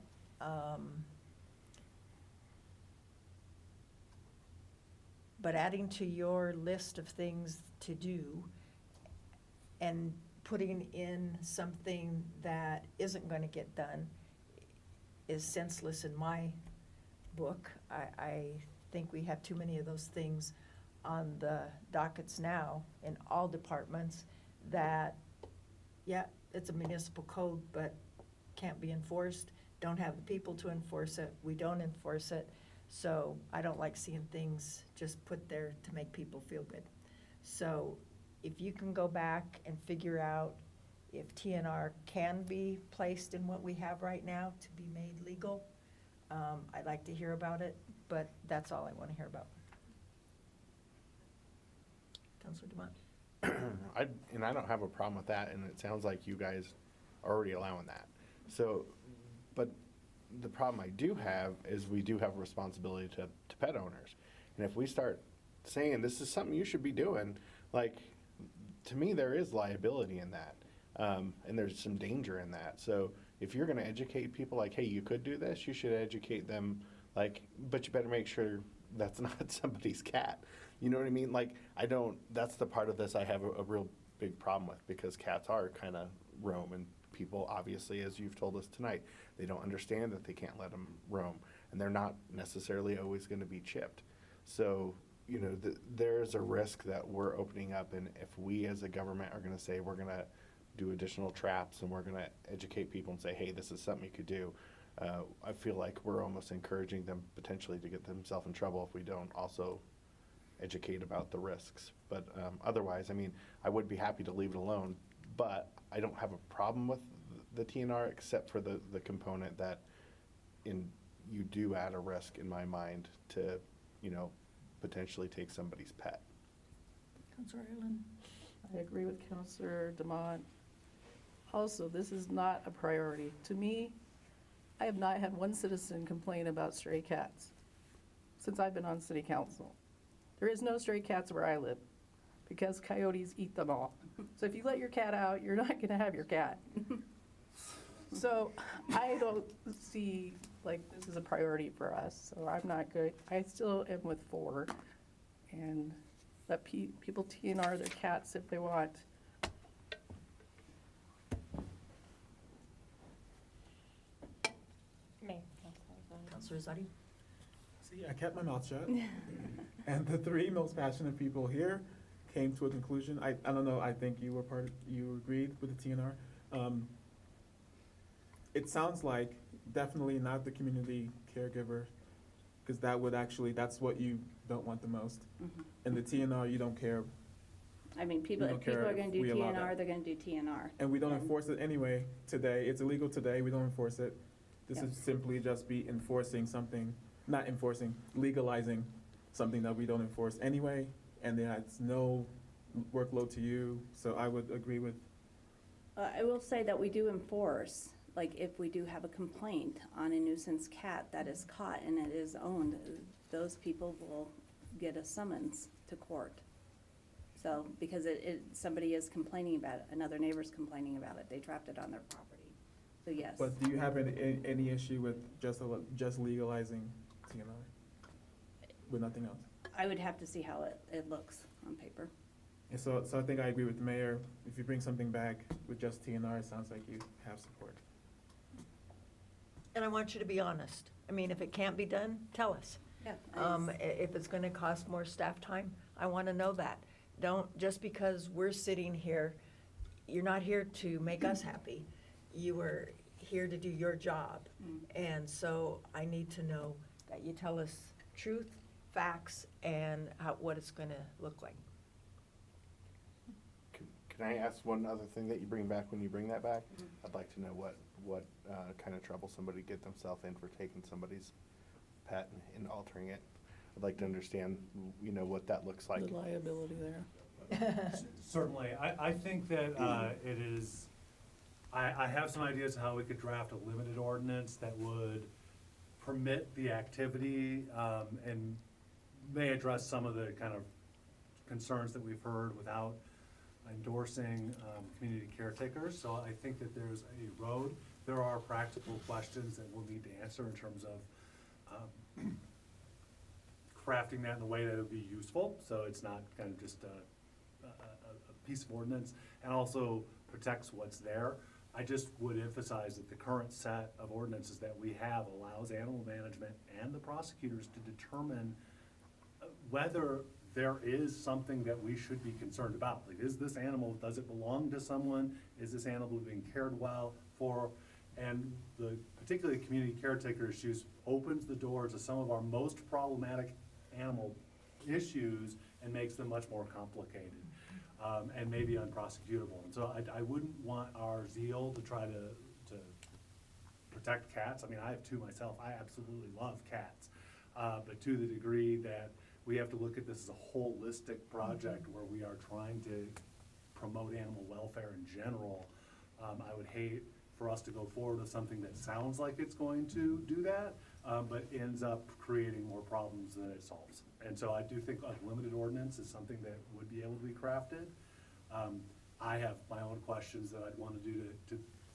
But adding to your list of things to do and putting in something that isn't going to get done is senseless in my book. I think we have too many of those things on the dockets now in all departments that, yeah, it's a municipal code, but can't be enforced, don't have the people to enforce it, we don't enforce it. So I don't like seeing things just put there to make people feel good. So if you can go back and figure out if TNR can be placed in what we have right now to be made legal, I'd like to hear about it, but that's all I want to hear about. Councilor Dumont? I don't have a problem with that, and it sounds like you guys are already allowing that. So, but the problem I do have is we do have a responsibility to pet owners. And if we start saying this is something you should be doing, like, to me, there is liability in that. And there's some danger in that. So if you're going to educate people like, hey, you could do this, you should educate them, like, but you better make sure that's not somebody's cat. You know what I mean? Like, that's the part of this I have a real big problem with, because cats are kind of roam, and people, obviously, as you've told us tonight, they don't understand that they can't let them roam, and they're not necessarily always going to be chipped. So, there's a risk that we're opening up, and if we as a government are going to say we're going to do additional traps and we're going to educate people and say, hey, this is something you could do, I feel like we're almost encouraging them potentially to get themselves in trouble if we don't also educate about the risks. But otherwise, I mean, I would be happy to leave it alone, but I don't have a problem with the TNR except for the component that you do add a risk in my mind to, potentially take somebody's pet. Councilor Ireland? I agree with Councilor Demont. Also, this is not a priority. To me, I have not had one citizen complain about stray cats since I've been on city council. There is no stray cats where I live because coyotes eat them all. So if you let your cat out, you're not gonna have your cat. So I don't see like this is a priority for us, so I'm not good. I still am with 4 and let people TNR their cats if they want. May. Counselor Zadi? See, I kept my mouth shut. And the three most passionate people here came to a conclusion. I don't know, I think you agreed with the TNR. It sounds like definitely not the community caregiver, because that's what you don't want the most. And the TNR, you don't care. I mean, people, We don't if people care are gonna if do we allow TNR, that. they're gonna do TNR. And we don't And- enforce it anyway today. It's illegal today. We don't enforce it. This Yep. is simply just be enforcing something, not enforcing, legalizing something that we don't enforce anyway. And then it's no workload to you. So I would agree with, I will say that we do enforce, like if we do have a complaint on a nuisance cat that is caught and it is owned, those people will get a summons to court. So, because somebody is complaining about it, another neighbor's complaining about it, they trapped it on their property. So yes. but do you have any issue with just legalizing TNR? With nothing else? I would have to see how it looks on paper. And so I think I agree with the mayor. If you bring something back with just TNR, it sounds like you have support. And I want you to be honest. I mean, if it can't be done, tell us. Yeah. If it's gonna cost more staff time, I wanna know that. Don't, just because we're sitting here, you're not here to make us happy. You are here to do your job. And so I need to know that you tell us truth, facts, and what it's gonna look like. Can I ask one other thing that you bring back when you bring that back? I'd like to know what kind of trouble somebody get themselves in for taking somebody's pet and altering it. I'd like to understand, what that looks like. The liability there. Certainly. I think that it is, I have some ideas how we could draft a limited ordinance that would permit the activity and may address some of the kind of concerns that we've heard without endorsing community caretakers. So I think that there's a road. There are practical questions that we'll need to answer in terms of crafting that in a way that would be useful, so it's not kind of just a piece of ordinance, and also protects what's there. I just would emphasize that the current set of ordinances that we have allows animal management and the prosecutors to determine whether there is something that we should be concerned about. Like, is this animal, does it belong to someone? Is this animal being cared well for? And the particularly community caretaker issues opens the door to some of our most problematic animal issues and makes them much more complicated and maybe unprosecutable. And so I wouldn't want our zeal to try to protect cats. I mean, I have two myself. I absolutely love cats. But to the degree that we have to look at this as a holistic project where we are trying to promote animal welfare in general, I would hate for us to go forward with something that sounds like it's going to do that, but ends up creating more problems than it solves. And so I do think a limited ordinance is something that would be able to be crafted. I have my own questions that I'd want to do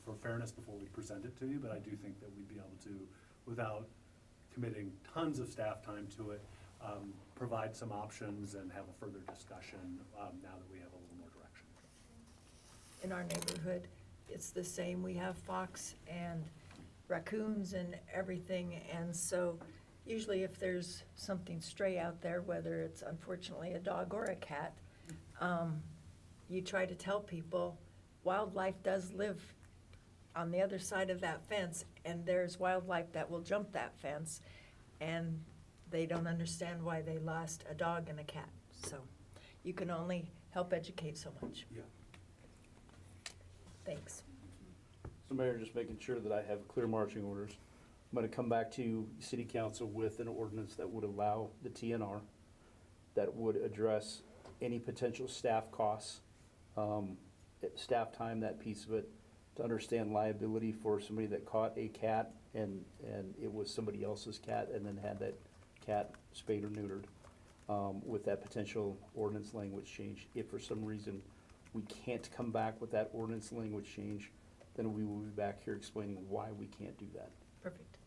for fairness before we present it to you, but I do think that we'd be able to, without committing tons of staff time to it, provide some options and have a further discussion now that we have a little more direction. In our neighborhood, it's the same. We have fox and raccoons and everything, and so usually if there's something stray out there, whether it's unfortunately a dog or a cat, you try to tell people wildlife does live on the other side of that fence, and there's wildlife that will jump that fence, and they don't understand why they lost a dog and a cat. So you can only help educate so much. Yeah. Thanks. So Mayor, just making sure that I have clear marching orders. I'm gonna come back to City Council with an ordinance that would allow the TNR, that would address any potential staff costs, staff time, that piece of it, to understand liability for somebody that caught a cat and it was somebody else's cat and then had that cat spayed or neutered, with that potential ordinance language change. If for some reason we can't come back with that ordinance language change, then we will be back here explaining why we can't do that. Perfect.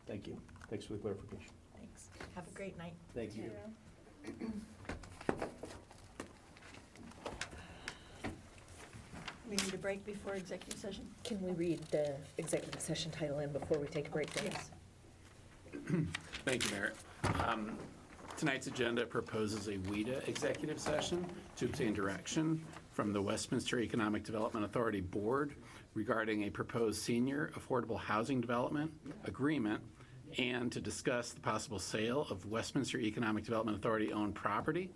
Thank you. Thanks for the clarification. Thanks. Have a great night. Thank you. We need a break before executive session? Can we read the executive session title in before we take a break? then? Yes. Thank you, Mayor. Tonight's agenda proposes a WEDA executive session to obtain direction from the Westminster Economic Development Authority Board regarding a proposed senior affordable housing development agreement and to discuss the possible sale of Westminster Economic Development Authority-owned property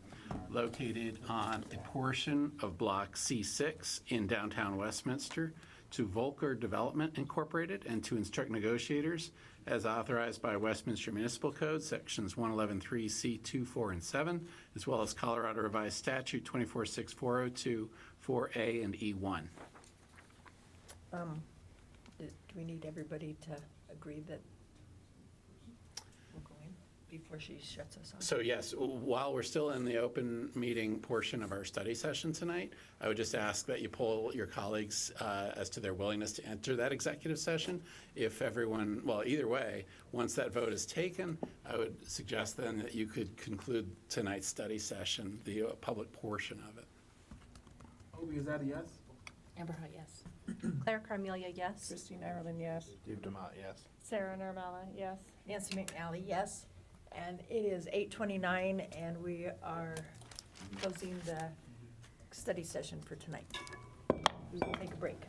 located on a portion of Block C6 in downtown Westminster to Volker Development Incorporated and to instruct negotiators as authorized by Westminster Municipal Code, Sections 111.3C2, 4, and 7, as well as Colorado Revised Statute 246402, 4A and E1. Do we need everybody to agree that we'll go in before she shuts us off? So yes, while we're still in the open meeting portion of our study session tonight, I would just ask that you poll your colleagues as to their willingness to enter that executive session. If everyone, well, either way, once that vote is taken, I would suggest then that you could conclude tonight's study session, the public portion of it. Obie, is that a yes? Amber Hot, yes. Claire Carmelia, yes. Christine Ireland, yes. Dave Demott, yes. Sarah Nermella, yes. Nancy McNally, yes. And it is 8:29, and we are closing the study session for tonight. We'll take a break.